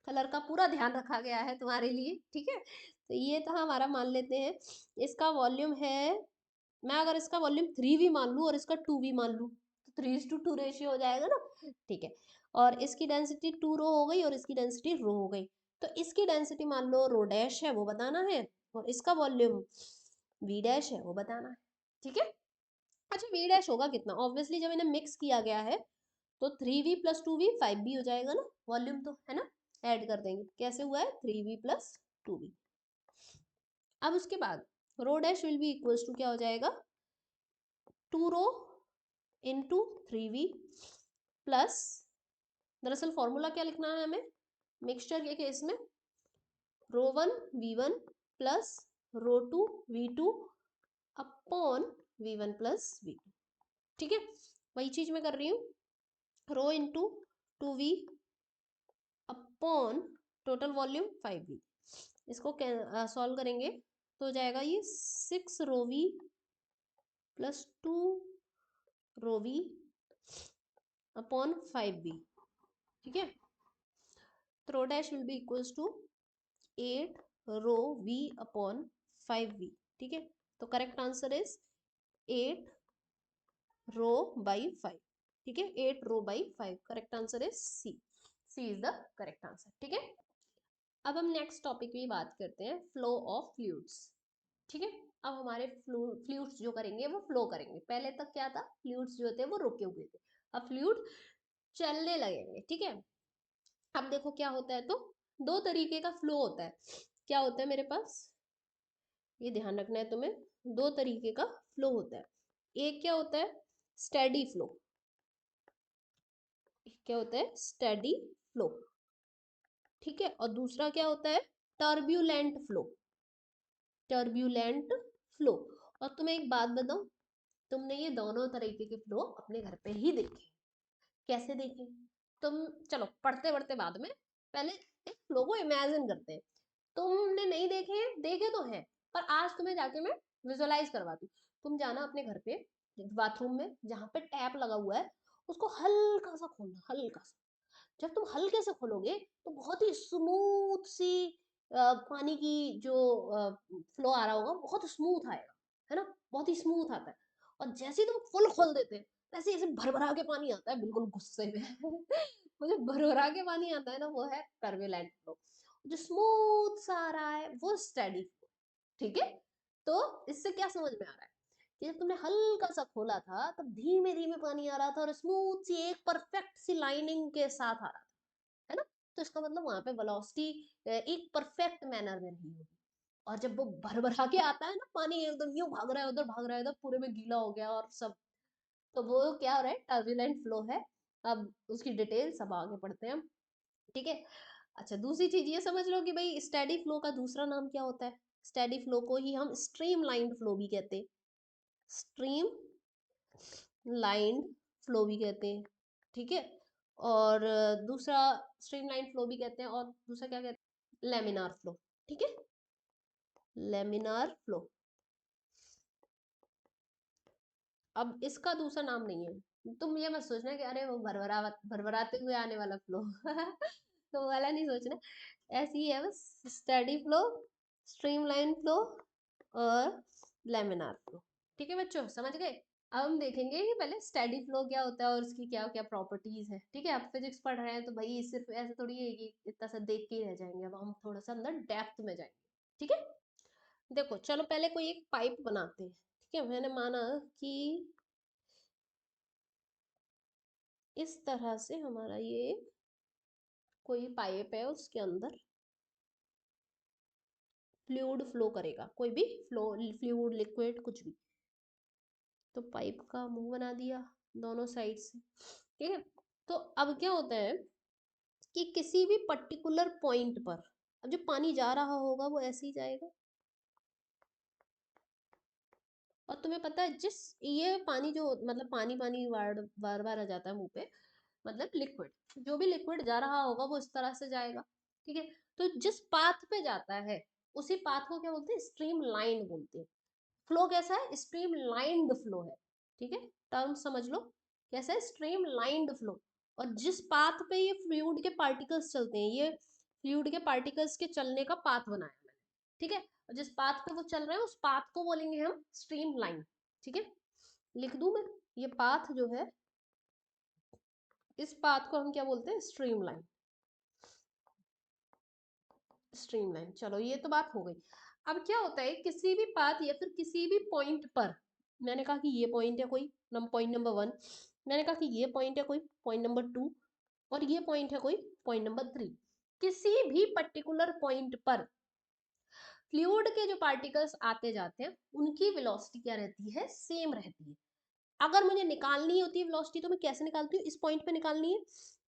कलर का पूरा ध्यान रखा गया है तुम्हारे लिए, ठीक है, तो ये तो हमारा मान लेते हैं, इसका वॉल्यूम है, मैं अगर इसका वॉल्यूम 3 भी मान लूँ और इसका 2 भी मान लूँ, तो 3:2 रेशियो हो जाएगा ना, ठीक है, और इसकी डेंसिटी 2 रो हो गई और इसकी डेंसिटी रो हो गई, तो इसकी डेंसिटी मान लो रो डैश है वो बताना है, और इसका वॉल्यूम वी डैश है वो बताना है, ठीक है। अच्छा वी डैश होगा कितना, ऑब्वियसली जब इन्हें मिक्स किया गया है तो 3v प्लस 2v 5v हो जाएगा ना, वॉल्यूम तो है ना, ऐड कर देंगे, कैसे हुआ है 3v प्लस 2v। अब उसके बाद rho dash will be equals to क्या हो जाएगा, 2 रो इंटू 3v प्लस, दरअसल फॉर्मूला क्या लिखना है हमें मिक्सचर के केस में, rho 1 v1 plus rho 2 v2 upon v1 plus v2, ठीक है, वही चीज मैं कर रही हूँ, rho into 2v upon total volume 5v, इसको सॉल्व करेंगे तो हो जाएगा ये 6 rho v plus 2 rho v upon 5v, ठीक है, तो rho dash will be equals to 8 rho v upon 5v, ठीक है, तो correct answer is 8 rho by 5, ठीक है, 8 rho by 5, correct answer is C, C is the correct answer, ठीक है। अब हम नेक्स्ट टॉपिक की बात करते हैं, फ्लो ऑफ फ्लूइड्स। ठीक है। अब हमारे फ्लूइड्स जो करेंगे वो फ्लो करेंगे। पहले तक क्या था, फ्लूइड्स जो थे वो रुके हुए थे, अब फ्लूइड चलने लगेंगे। ठीक है। अब देखो क्या होता है, तो दो तरीके का फ्लो होता है। क्या होता है मेरे पास, ये ध्यान रखना है तुम्हें, दो तरीके का फ्लो होता है। एक क्या होता है, स्टेडी फ्लो। क्या होता है, स्टेडी फ्लो। ठीक है। और दूसरा क्या होता है, टर्ब्यूलेंट फ्लो। Turbulent flow. और तुम्हें एक बात बताऊं, तुमने ये दोनों तरीके के फ्लो अपने घर पे ही देखे। कैसे देखे, तुम चलो पढ़ते पढ़ते बाद में, पहले एक फ्लो को इमेजिन करते हैं। तुमने नहीं देखे हैं, देखे तो हैं, पर आज तुम्हें जाके मैं विजुअलाइज करवाती हूँ। तुम जाना अपने घर पे बाथरूम में, जहाँ पे टैप लगा हुआ है उसको हल्का सा खोलना, हल्का सा। जब तुम हल्के से खोलोगे तो बहुत ही स्मूथ सी पानी की जो फ्लो आ रहा होगा, बहुत स्मूथ आएगा, है ना, बहुत ही स्मूथ आता है। और जैसे ही तुम फुल खोल देते हैं, वैसे ऐसे भरभरा के पानी आता है, बिल्कुल गुस्से में वो जो भरभरा के पानी आता है ना, वो है टर्बुलेंट फ्लो। जो स्मूथ सा आ रहा है वो स्टेडी फ्लो। ठीक है। तो इससे क्या समझ में आ रहा है कि जब तुमने हल्का सा खोला था तब धीमे धीमे पानी आ रहा था, और स्मूथ सी एक परफेक्ट सी लाइनिंग के साथ आ रहा था, है ना। तो इसका मतलब वहां पे वेलोसिटी एक परफेक्ट मैनर में रही होगी। और जब वो भर भरा के आता है ना पानी, एकदम यूं भाग रहा है उधर, भाग रहा है उधर, पूरे में गीला हो गया और सब, तो वो क्या हो रहा है, टर्बुलेंट फ्लो है। अब उसकी डिटेल सब आगे पढ़ते हैं हम। ठीक है। अच्छा, दूसरी चीज ये समझ लो कि भाई स्टेडी फ्लो का दूसरा नाम क्या होता है। स्टेडी फ्लो को ही हम स्ट्रीम लाइंड फ्लो भी कहते हैं। स्ट्रीम लाइंड फ्लो भी कहते हैं। ठीक है। और दूसरा स्ट्रीम लाइन फ्लो भी कहते हैं, और दूसरा क्या कहते हैं, लेमिनार फ्लो। ठीक है। Laminar flow. अब इसका दूसरा नाम नहीं है, तुम ये मत सोचना कि अरे वो भरभराते हुए आने वाला फ्लो तो वो वाला नहीं सोचना। ऐसी ही है बस, स्टेडी फ्लो, स्ट्रीमलाइन फ्लो और लेमिनार फ्लो। ठीक है बच्चों, समझ गए। अब हम देखेंगे कि पहले स्टेडी फ्लो क्या होता है और उसकी क्या क्या प्रॉपर्टीज है। ठीक है। आप फिजिक्स पढ़ रहे हैं तो भाई सिर्फ ऐसे थोड़ी है कि इतना सा देख के ही रह जाएंगे, अब हम थोड़ा सा अंदर डेप्थ में जाएंगे। ठीक है। देखो चलो पहले कोई एक पाइप बनाते हैं। ठीक है। मैंने माना कि इस तरह से हमारा ये कोई पाइप है, उसके अंदर फ्लूइड फ्लो करेगा, कोई भी फ्लूइड लिक्विड कुछ भी। तो पाइप का मुंह बना दिया दोनों साइड से। ठीक है। तो अब क्या होता है कि किसी भी पर्टिकुलर पॉइंट पर अब जो पानी जा रहा होगा वो ऐसे ही जाएगा। और तुम्हें पता है, जिस ये पानी जो मतलब पानी पानी बार बार बार आ जाता है मुंह पे, मतलब लिक्विड, जो भी लिक्विड जा रहा होगा वो इस तरह से जाएगा। ठीक है। तो जिस पाथ पे जाता है उसी पाथ को क्या बोलते हैं, स्ट्रीम लाइन बोलते हैं। फ्लो कैसा है, स्ट्रीम लाइंड फ्लो है। ठीक है। टर्म समझ लो, कैसा है, स्ट्रीम लाइंड फ्लो। और जिस पाथ पे ये फ्लूइड के पार्टिकल्स चलते हैं, ये फ्लूइड के पार्टिकल्स के चलने का पाथ बनाया मैंने। ठीक है। और जिस पाथ पे वो चल रहे हैं उस पाथ को बोलेंगे हम स्ट्रीम लाइन। ठीक है। लिख दूं मैं, ये पाथ जो है, इस पाथ को हम क्या बोलते हैं, स्ट्रीम लाइन। स्ट्रीमलाइन, चलो ये तो बात हो गई। अब क्या होता है, किसी भी पाथ या फिर किसी भी पॉइंट पर, मैंने कहा कि ये पॉइंट है कोई, पॉइंट नंबर 1, मैंने कहा कि ये पॉइंट है कोई, पॉइंट नंबर 2, और ये पॉइंट है कोई, पॉइंट नंबर 3। किसी भी पर्टिकुलर पॉइंट पर फ्लूइड के जो पार्टिकल्स आते जाते हैं उनकी वेलोसिटी क्या रहती है, सेम रहती है। अगर मुझे निकालनी होती है वेलोसिटी, तो मैं कैसे निकालती हूँ, इस पॉइंट पे निकालनी है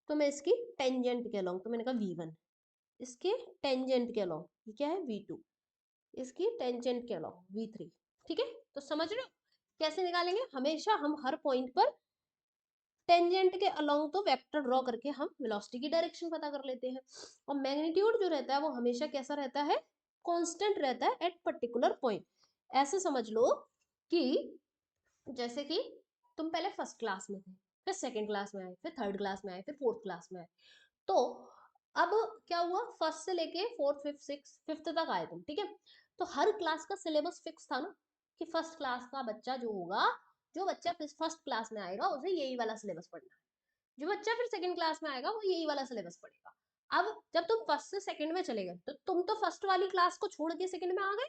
तो मैं इसकी टेंजेंट के अलॉन्ग, तो मैंने कहा v1, इसके टेंजेंट के अलॉन्ग ये क्या है, v2, इसकी टेंजेंट के अलॉन्ग v3। ठीक है। तो समझ रहे हो कैसे निकालेंगे, हमेशा हम हर पॉइंट पर टेंजेंट के अलॉन्ग तो वेक्टर ड्रॉ करके हम वेलोसिटी की डायरेक्शन पता कर लेते हैं। और मैग्नीट्यूड जो रहता है वो हमेशा कैसा रहता है, कांस्टेंट रहता है एट पर्टिकुलर पॉइंट। ऐसे समझ लो कि जैसे कि तुम पहले फर्स्ट क्लास में थे, फिर सेकंड क्लास में आए, फिर थर्ड क्लास में आए, फिर फोर्थ क्लास में आए। तो अब क्या हुआ, फर्स्ट से लेके फोर्थ फिफ्थ सिक्स फिफ्थ तक आए तुम। ठीक है। तो हर क्लास का सिलेबस फिक्स था ना, कि फर्स्ट क्लास का बच्चा जो होगा, जो बच्चा फर्स्ट क्लास में आएगा उसे यही वाला सिलेबस पढ़ना है, जो बच्चा फिर सेकंड क्लास में आएगा वो यही वाला सिलेबस पढ़ेगा। अब जब तुम फर्स्ट से सेकंड में चले गए तो तुम तो फर्स्ट वाली क्लास को छोड़ के सेकंड में आ गए,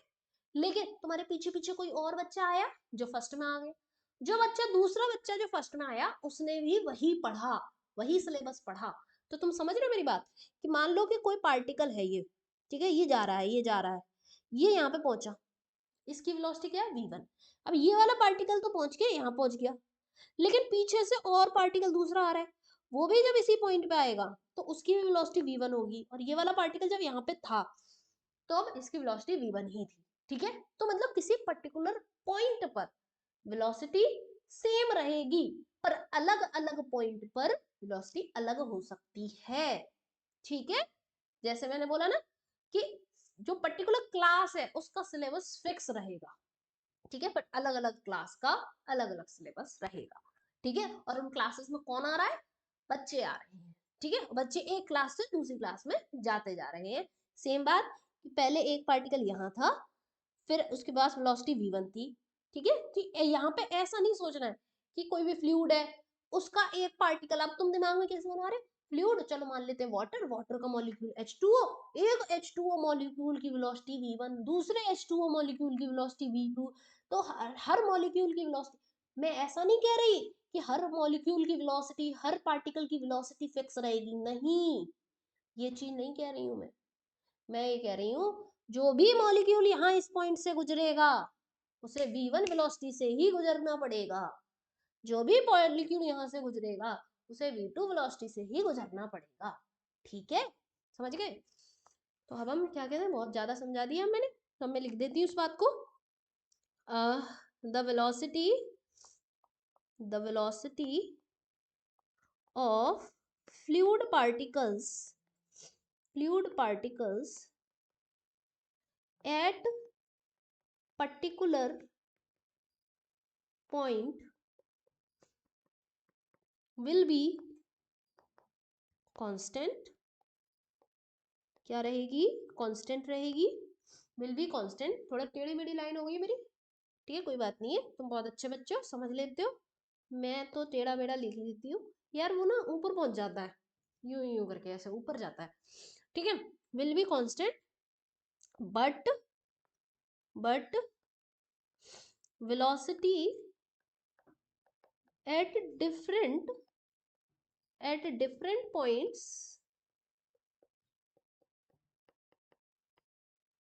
लेकिन तुम्हारे पीछे पीछे कोई और बच्चा आया जो फर्स्ट में आ गया, जो बच्चा दूसरा बच्चा जो फर्स्ट में आया उसने भी वही पढ़ा, वही सिलेबस पढ़ा। तो तुम समझ रहे हो मेरी बात, कि मान लो कि कोई पार्टिकल है ये, ठीक है, ये जा रहा है, ये जा रहा है, ये यहाँ पे पहुंचा, इसकी वेलोसिटी क्या है v1। अब ये वाला पार्टिकल तो पहुंच गया, यहाँ पहुंच गया, लेकिन पीछे से और पार्टिकल दूसरा आ रहा है, वो भी जब इसी पॉइंट पे आएगा तो उसकी भी वेलोसिटी v1 होगी, और ये वाला पार्टिकल जब यहाँ पे था तो अब इसकी वेलोसिटी v1 ही थी, ठीक है। तो मतलब किसी पर्टिकुलर पॉइंट पर वेलोसिटी सेम रहेगी, पर अलग अलग पॉइंट पर वेलोसिटी अलग हो सकती है, ठीक है। जैसे मैंने बोला ना कि जो पर्टिकुलर क्लास है उसका सिलेबस फिक्स रहेगा, ठीक है, बट अलग अलग क्लास का अलग अलग सिलेबस रहेगा, ठीक है। और उन क्लासेस में कौन आ रहा है, बच्चे आ रहे हैं, ठीक है, बच्चे एक क्लास से दूसरी क्लास में जाते जा रहे हैं। सेम बात कि पहले एक पार्टिकल यहाँ था, फिर उसके बाद वेलोसिटी v1 थी, ठीक है। ठीक है, यहाँ पे ऐसा नहीं सोचना है कि कोई भी फ्लूइड है उसका एक पार्टिकल, अब तुम दिमाग में कैसे बना रहे, फ्लूइड, चलो मान लेते हैं वाटर, वाटर का मॉलिक्यूल H2O, एक H2O मॉलिक्यूल की वेलोसिटी v1, दूसरे H2O मॉलिक्यूल की वेलोसिटी v2, तो हर मॉलिक्यूल की वेलोसिटी, मैं ऐसा नहीं कह रही कि हर मॉलिक्यूल की वेलोसिटी, हर पार्टिकल की वेलोसिटी फिक्स रहेगी, नहीं, ये चीज नहीं कह रही हूं मैं ये कह रही हूँ जो भी मॉलिक्यूल यहाँ इस पॉइंट से गुजरेगा उसे v1 वेलोसिटी से ही गुजरना पड़ेगा, जो भी मॉलिक्यूल यहाँ से गुजरेगा उसे v2 वेलोसिटी से ही गुजरना पड़ेगा, ठीक है, समझ गए। तो अब हम क्या कहते हैं, बहुत ज्यादा समझा दिया मैंने, तो मैं लिख देती हूँ इस बात को, the velocity of fluid particles at particular point will be constant, क्या रहेगी, कांस्टेंट रहेगी, विल बी कांस्टेंट, थोड़ा टेढ़ी मेढ़ी लाइन हो गई मेरी, ठीक है, कोई बात नहीं है, तुम बहुत अच्छे बच्चे हो, समझ लेते हो, मैं तो टेढ़ा बेढ़ा लिख देती हूँ यार, वो ना ऊपर पहुंच जाता है, यूं यूं करके ऐसे ऊपर जाता है, ठीक है। Will be constant but velocity at different points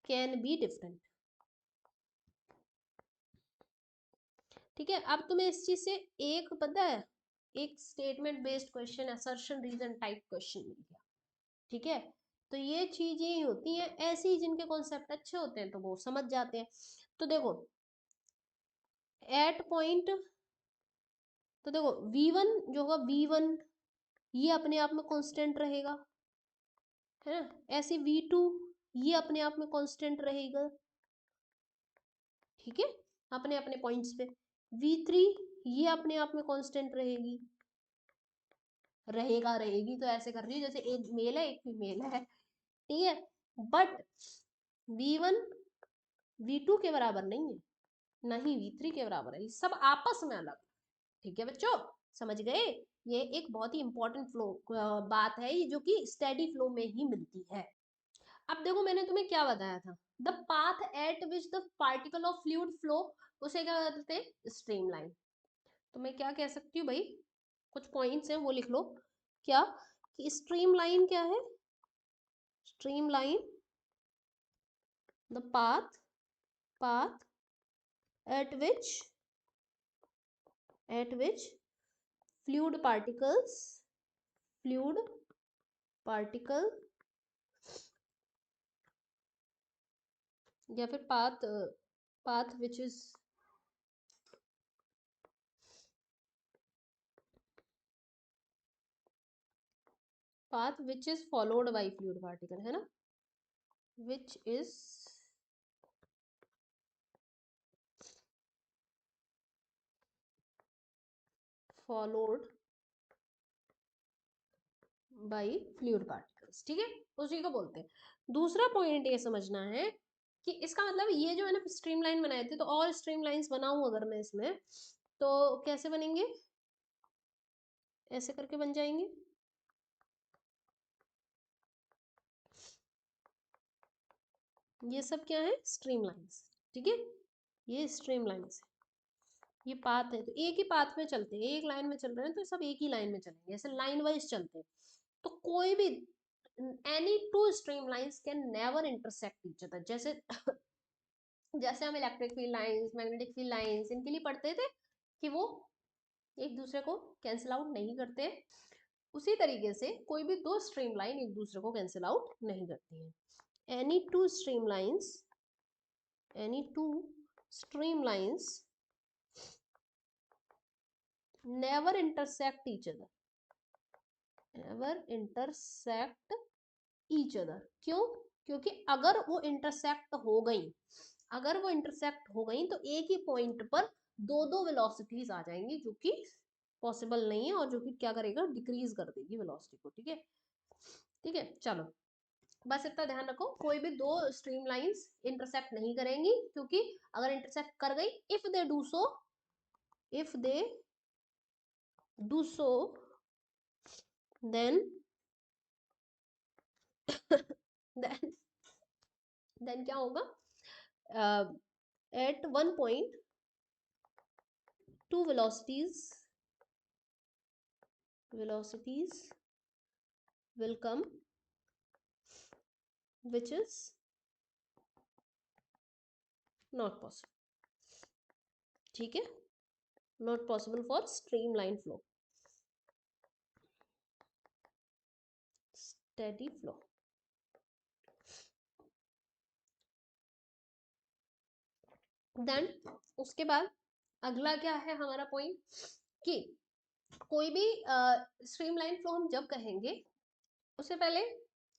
can be different, ठीक है। अब तुम्हें इस चीज से एक पता है, एक statement based question, assertion reason type question मिल गया, ठीक है। तो ये चीजें ही होती हैं ऐसी, जिनके कॉन्सेप्ट अच्छे होते हैं तो वो समझ जाते हैं। तो देखो एट पॉइंट, तो देखो v1 जो होगा, v1 ये अपने आप में कांस्टेंट रहेगा, है ना, ऐसे v2 ये अपने आप में कांस्टेंट रहेगा, ठीक है, अपने अपने पॉइंट्स पे, v3 ये अपने आप में कांस्टेंट रहेगी, रहेगी तो ऐसे कर रही है जैसे एक मेल है एक फीमेल है, ठीक है, बट v1 v2 के बराबर नहीं है, नहीं v3 के बराबर है, सब आपस में अलग, ठीक है बच्चों, समझ गए। ये एक बहुत ही इंपॉर्टेंट फ्लो बात है ये, जो कि स्टेडी फ्लो में ही मिलती है। अब देखो मैंने तुम्हें क्या बताया था, the path eight which the particle of fluid flow, उसे क्या कहते हैं, स्ट्रीम लाइन। तो मैं क्या कह सकती हूँ भाई, कुछ पॉइंट्स हैं वो लिख लो, क्या, कि स्ट्रीम लाइन क्या है, stream line, the path at which fluid particle या फिर path which is followed by fluid particle, है ना, which is followed by fluid particles, ठीक है, उसी को बोलते हैं। दूसरा पॉइंट ये समझना है कि इसका मतलब ये जो है ना स्ट्रीम लाइन बनाए थे, तो और स्ट्रीम लाइंस बनाऊं अगर मैं इसमें, तो कैसे बनेंगे, ऐसे करके बन जाएंगे, ये सब क्या है, स्ट्रीम लाइंस, ठीक है, ये स्ट्रीम लाइंस है, ये पाथ है, तो एक ही पाथ में चलते हैं, एक लाइन में चल रहे हैं तो सब एक ही लाइन में चलेंगे, ऐसे लाइन वाइज चलते हैं। तो कोई भी any two stream lines can never intersect each other. जैसे जैसे हम electric field lines, magnetic field lines इनके लिए पढ़ते थे कि वो एक दूसरे को कैंसिल आउट नहीं करते, उसी तरीके से कोई भी दो स्ट्रीम लाइन एक दूसरे को कैंसिल आउट नहीं करती है। Any two stream lines, any two stream lines never intersect each other, never intersect each other. क्यों? क्योंकि अगर वो इंटरसेक्ट हो गई, अगर वो इंटरसेक्ट हो गई तो एक ही पॉइंट पर दो दो वेलोसिटीज आ जाएंगी, जो कि पॉसिबल नहीं है, और जो कि क्या करेगा, डिक्रीज कर देगी वेलोसिटी को। ठीक है, ठीक है, चलो बस इतना ध्यान रखो, कोई भी दो स्ट्रीम लाइंस इंटरसेक्ट नहीं करेंगी, क्योंकि अगर इंटरसेक्ट कर गई, if they do so, if they do so then then then क्या होगा, at one point two velocities will come, which is not possible। ठीक है, not possible for streamline flow, steady flow। Then उसके बाद अगला क्या है हमारा पॉइंट, कि कोई भी स्ट्रीमलाइन फ्लो हम जब कहेंगे, उससे पहले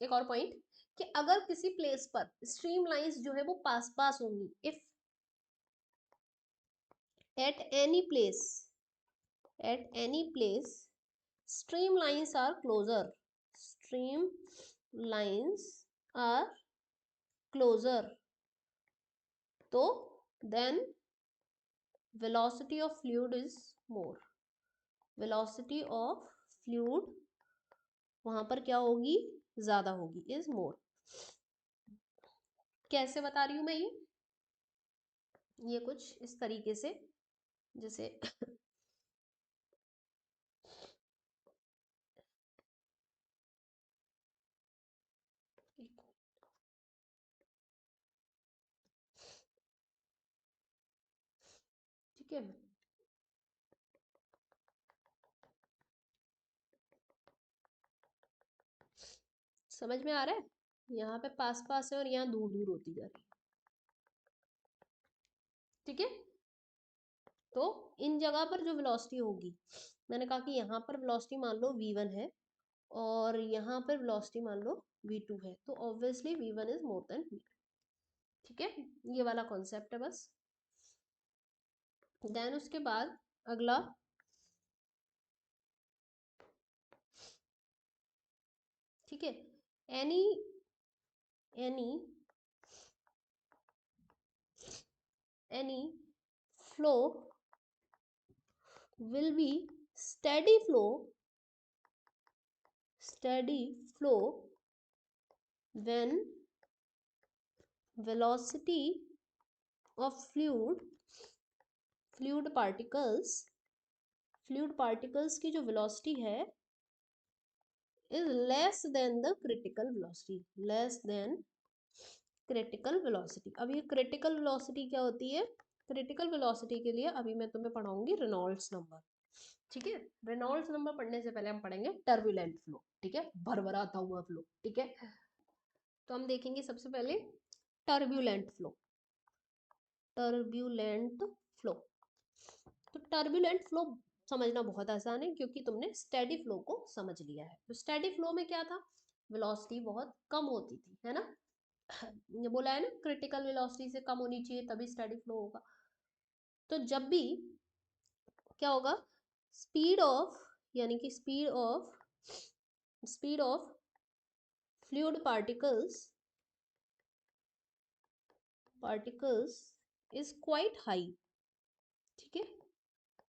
एक और पॉइंट, कि अगर किसी प्लेस पर स्ट्रीम लाइंस जो है वो पास पास होंगी, if at any place, at any place stream lines are closer, stream lines are closer, तो then velocity of fluid is more, velocity of fluid वहां पर क्या होगी, ज्यादा होगी, is more। कैसे बता रही हूं मैं ये कुछ इस तरीके से, जैसे ठीक है, समझ में आ रहा है, यहाँ पे पास पास है और यहाँ दूर दूर होती जा रही है। ठीक है, तो इन जगह पर जो वेलोसिटी होगी, मैंने कहा कि यहाँ पर वेलोसिटी मान लो v1 है, और यहाँ पर वेलोसिटी मान लो v2 है, तो obviously v1 is more than v2। ठीक है, ये वाला कॉन्सेप्ट है बस। देन उसके बाद अगला, ठीक है, any any any flow will be steady flow, steady flow when velocity of fluid particles की जो velocity है is less than the critical velocity, less than critical velocity। अब ये critical velocity क्या होती है, critical velocity के लिए अभी मैं तुम्हें पढ़ाऊंगी रेनॉल्ड्स नंबर। ठीक है, रेनॉल्ड्स नंबर पढ़ने से पहले हम पढ़ेंगे टर्बुलेंट फ्लो। ठीक है, भरभराता हुआ फ्लो। ठीक है, तो हम देखेंगे सबसे पहले टर्बुलेंट फ्लो, टर्बुलेंट फ्लो। तो टर्बुलेंट फ्लो समझना बहुत आसान है, क्योंकि तुमने स्टेडी फ्लो को समझ लिया है। तो स्टेडी फ्लो में क्या था, वेलोसिटी बहुत कम होती थी, है ना, ये बोला है ना, क्रिटिकल वेलोसिटी से कम होनी चाहिए तभी स्टेडी फ्लो होगा। तो जब भी क्या होगा, स्पीड ऑफ, यानी कि speed of fluid particles is quite high. ठीक है,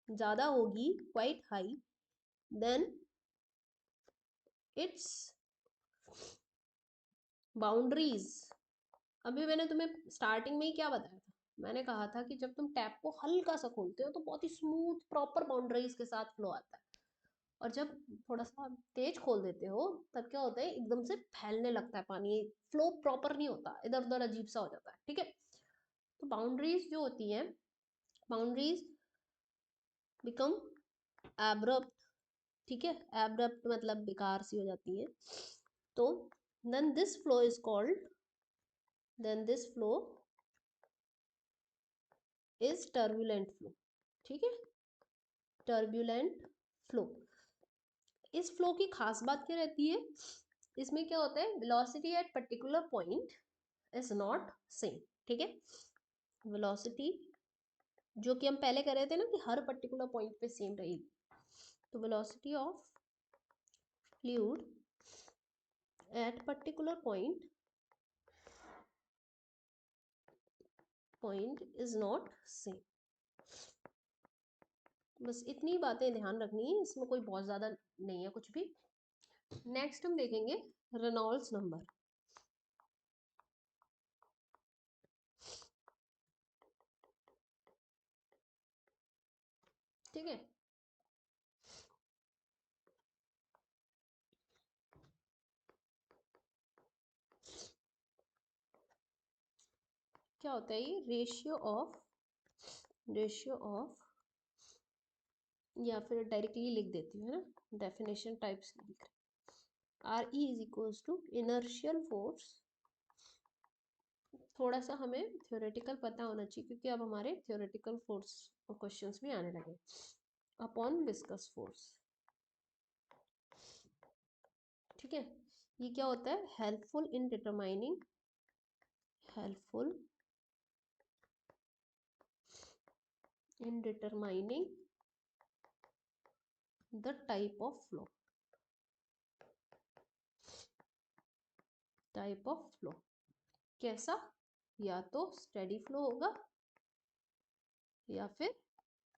ज्यादा होगी, quite high, then its boundaries. अभी मैंने तुम्हें स्टार्टिंग में ही क्या बताया था, मैंने कहा था कि जब तुम टैप को हल्का सा खोलते हो तो बहुत ही स्मूथ प्रॉपर बाउंड्रीज के साथ फ्लो आता है, और जब थोड़ा सा तेज खोल देते हो तब क्या होता है, एकदम से फैलने लगता है पानी, फ्लो प्रॉपर नहीं होता, इधर उधर अजीब सा हो जाता है। ठीक है, तो बाउंड्रीज जो होती हैं, बाउंड्रीज बिकम एब्रप्ट। ठीक है, एब्रप्ट मतलब बेकार सी हो जाती है। तो then this flow is called, then this flow is turbulent flow. ठीक है, टर्बुलेंट फ्लो। इस फ्लो की खास बात क्या रहती है, इसमें क्या होता है, velocity at particular point is not same. ठीक है, वेलोसिटी जो कि हम पहले कर रहे थे ना कि हर पर्टिकुलर पॉइंट पे सेम रहेगी, तो velocity of fluid at particular point is not same. बस इतनी बातें ध्यान रखनी है, इसमें कोई बहुत ज्यादा नहीं है कुछ भी। नेक्स्ट हम देखेंगे रेनॉल्ड्स नंबर। ठीक है, क्या होता है ये, रेशियो ऑफ, या फिर डायरेक्टली लिख देती हूँ है ना, डेफिनेशन टाइप्स लिख रहे, R E is equals to inertial force. थोड़ा सा हमें थ्योरेटिकल पता होना चाहिए क्योंकि अब हमारे थ्योरेटिकल फोर्स क्वेश्चंस भी आने लगे, अपॉन विस्कस फोर्स। ठीक है, ये क्या होता है, helpful in determining, helpful in determining the type of flow, type of flow कैसा, या तो स्टेडी फ्लो होगा या फिर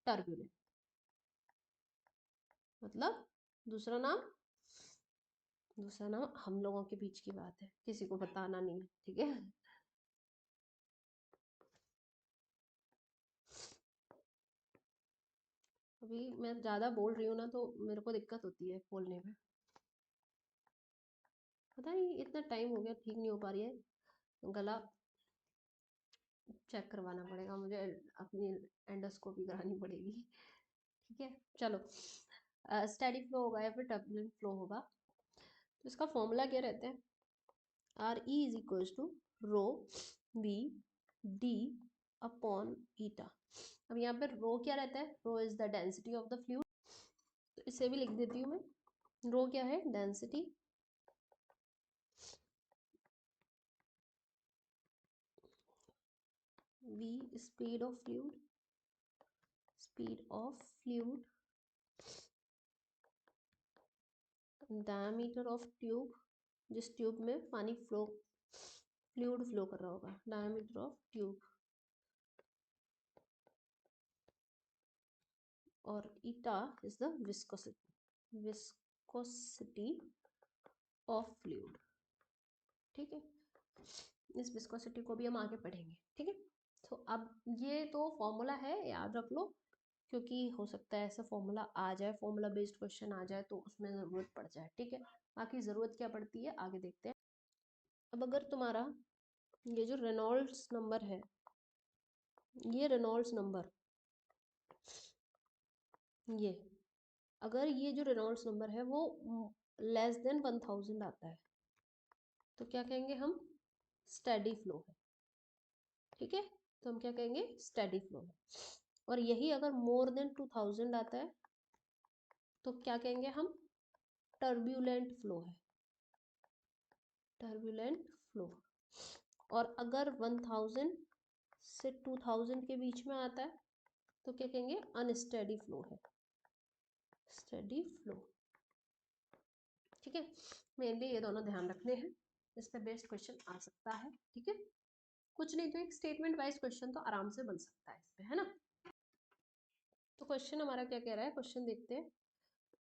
टर्बुलेंट। मतलब दूसरा नाम, दूसरा नाम हम लोगों के बीच की बात है, किसी को बताना नहीं है। ठीक है, अभी मैं ज्यादा बोल रही हूँ ना तो मेरे को दिक्कत होती है बोलने में, पता नहीं इतना टाइम हो गया ठीक नहीं हो पा रही है, गला चेक करवाना पड़ेगा मुझे, अपनी एंडोस्कोपी करानी पड़ेगी। ठीक है, चलो, स्टेडी फ्लो होगा या फिर टर्बुलेंट फ्लो होगा, तो इसका फॉर्मूला क्या रहता है, R E is equals to rho V D upon eta. अब यहाँ पे रो क्या रहता है, rho is the density of the fluid, तो इसे भी लिख देती हूँ मैं, रो क्या है, density, v speed of fluid, speed of fluid, diameter of tube, जिस ट्यूब में पानी फ्लूइड फ्लो कर रहा होगा, डायमीटर ऑफ ट्यूब, और eta is the viscosity of fluid. ठीक है, इस विस्कोसिटी को भी हम आगे पढ़ेंगे। ठीक है, तो अब ये तो फॉर्मूला है, याद रख लो, क्योंकि हो सकता है ऐसा फॉर्मूला आ जाए, फॉर्मूला बेस्ड क्वेश्चन आ जाए तो उसमें ज़रूरत पड़ जाए। ठीक है, बाकी ज़रूरत क्या पड़ती है आगे देखते हैं। अब अगर तुम्हारा ये जो रेनॉल्ड्स नंबर है, ये रेनॉल्ड्स नंबर, ये अगर ये जो रेनॉल्ड्स नंबर है वो लेस देन 1000 आता है तो क्या कहेंगे हम, स्टेडी फ्लो है। ठीक है, तो हम क्या कहेंगे, स्टेडी फ्लो है। और यही अगर मोर देन 2000 आता है तो क्या कहेंगे हम, टर्बुलेंट फ्लो है, टर्बुलेंट फ्लो। और अगर 1000 से 2000 के बीच में आता है तो क्या कहेंगे, अनस्टेडी फ्लो है, स्टेडी फ्लो। ठीक है, मेनली ये दोनों ध्यान रखने हैं, इस पे बेस्ड क्वेश्चन आ सकता है। ठीक है, कुछ नहीं तो एक स्टेटमेंट वाइज क्वेश्चन तो आराम से बन सकता है इस पे, है ना। तो क्वेश्चन हमारा क्या कह रहा है, क्वेश्चन देखते हैं,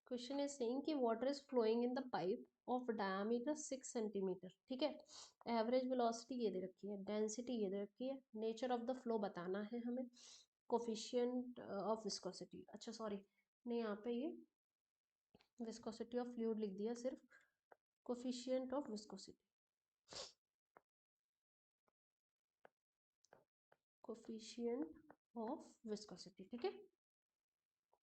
क्वेश्चन इज सेइंग कि water is flowing in the pipe of diameter 6 centimetre, ठीक है। एवरेज वेलोसिटी ये दे रखी है, डेंसिटी ये दे रखी है, नेचर ऑफ द फ्लो बताना है हमें, कोफिशिएंट ऑफ विस्कोसिटी, अच्छा सॉरी नहीं यहाँ पे ये विस्कोसिटी ऑफ फ्लूइड लिख दिया सिर्फ, coefficient of viscosity, coefficient of viscosity, ठीक है।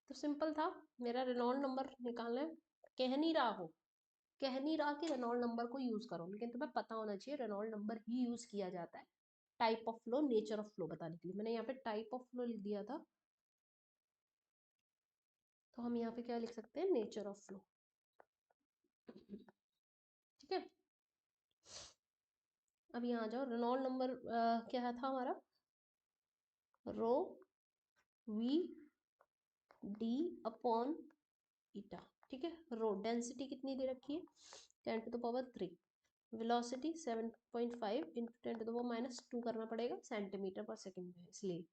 तो सिंपल था, मेरा रेनॉल्ड नंबर निकालना है। कह नहीं रहा हो, कह नहीं रहा कि रेनॉल्ड नंबर को यूज करो, लेकिन तुम्हें पता होना चाहिए रेनॉल्ड नंबर ही यूज किया जाता है type of flow, nature of flow बताने के लिए। मैंने यहाँ पे टाइप ऑफ फ्लो लिख दिया था, तो हम यहाँ पे क्या लिख सकते हैं, नेचर ऑफ फ्लो, ठीक है। अब यहाँ आ जाओ, रेनॉल्ड नंबर क्या था हमारा, रो वी डी अपॉन ईटा, ठीक है। रो डेंसिटी कितनी दे रखी है, 10⁻3, वेलोसिटी 7.5 इंटू 10⁻2 करना पड़ेगा सेंटीमीटर पर सेकेंड में, इसलिए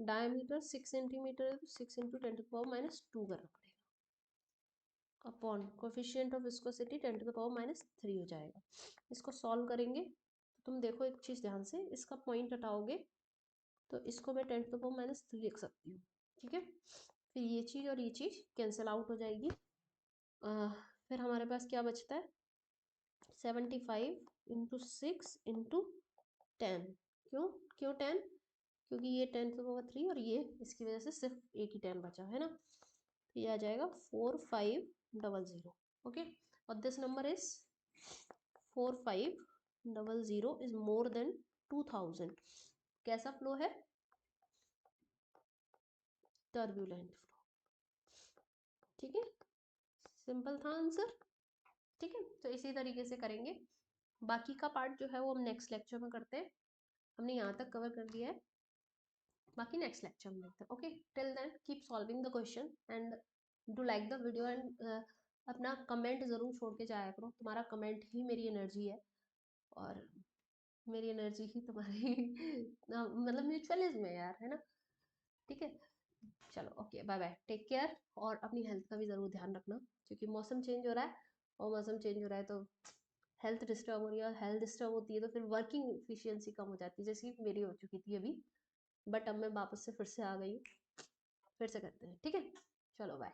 डायमीटर 6 सेंटीमीटर है तो 6 इंटू 10⁻2 करना पड़ेगा, अपॉन कोफिशिएंट ऑफ विस्कोसिटी 10⁻3 हो जाएगा। इसको सॉल्व करेंगे तो तुम देखो एक चीज़ ध्यान से, इसका पॉइंट हटाओगे तो इसको मैं 10⁻3 लिख सकती हूँ, ठीक है। फिर ये चीज़ और ये चीज़ कैंसिल आउट हो जाएगी, फिर हमारे पास क्या बचता है, 75 इंटू 6 इंटू 10, क्यों क्यों 10, क्योंकि ये 10⁻3 और ये इसकी वजह से सिर्फ एक ही 10 बचा है ना, तो ये आ जाएगा 4500, ओके। और this number is 4500 is more than 2000, कैसा फ्लो है, टर्बुलेंट फ्लो, ठीक है। सिंपल था आंसर, ठीक है। तो इसी तरीके से करेंगे, बाकी का पार्ट जो है वो हम नेक्स्ट लेक्चर में करते हैं, हमने यहाँ तक कवर कर लिया है, बाकी नेक्स्ट लेक्चर में देखते हैं, okay. Till then keep solving the question and do like the video and अपना कमेंट ज़रूर छोड़ के जाया करो, तुम्हारा कमेंट ही मेरी एनर्जी है और मेरी एनर्जी ही तुम्हारी मतलब म्यूचुअलिज्म है यार, है ना, ठीक है। चलो okay, bye bye, take care, और अपनी हेल्थ का भी ज़रूर ध्यान रखना, क्योंकि मौसम चेंज हो रहा है, और मौसम चेंज हो रहा है तो हेल्थ डिस्टर्ब हो रही है, और हेल्थ डिस्टर्ब होती है तो फिर वर्किंग एफिशिएंसी कम हो जाती है, जैसी मेरी हो चुकी थी अभी, बट अब मैं वापस से फिर से आ गई हूँ, फिर से करते हैं, ठीक है। चलो बाय।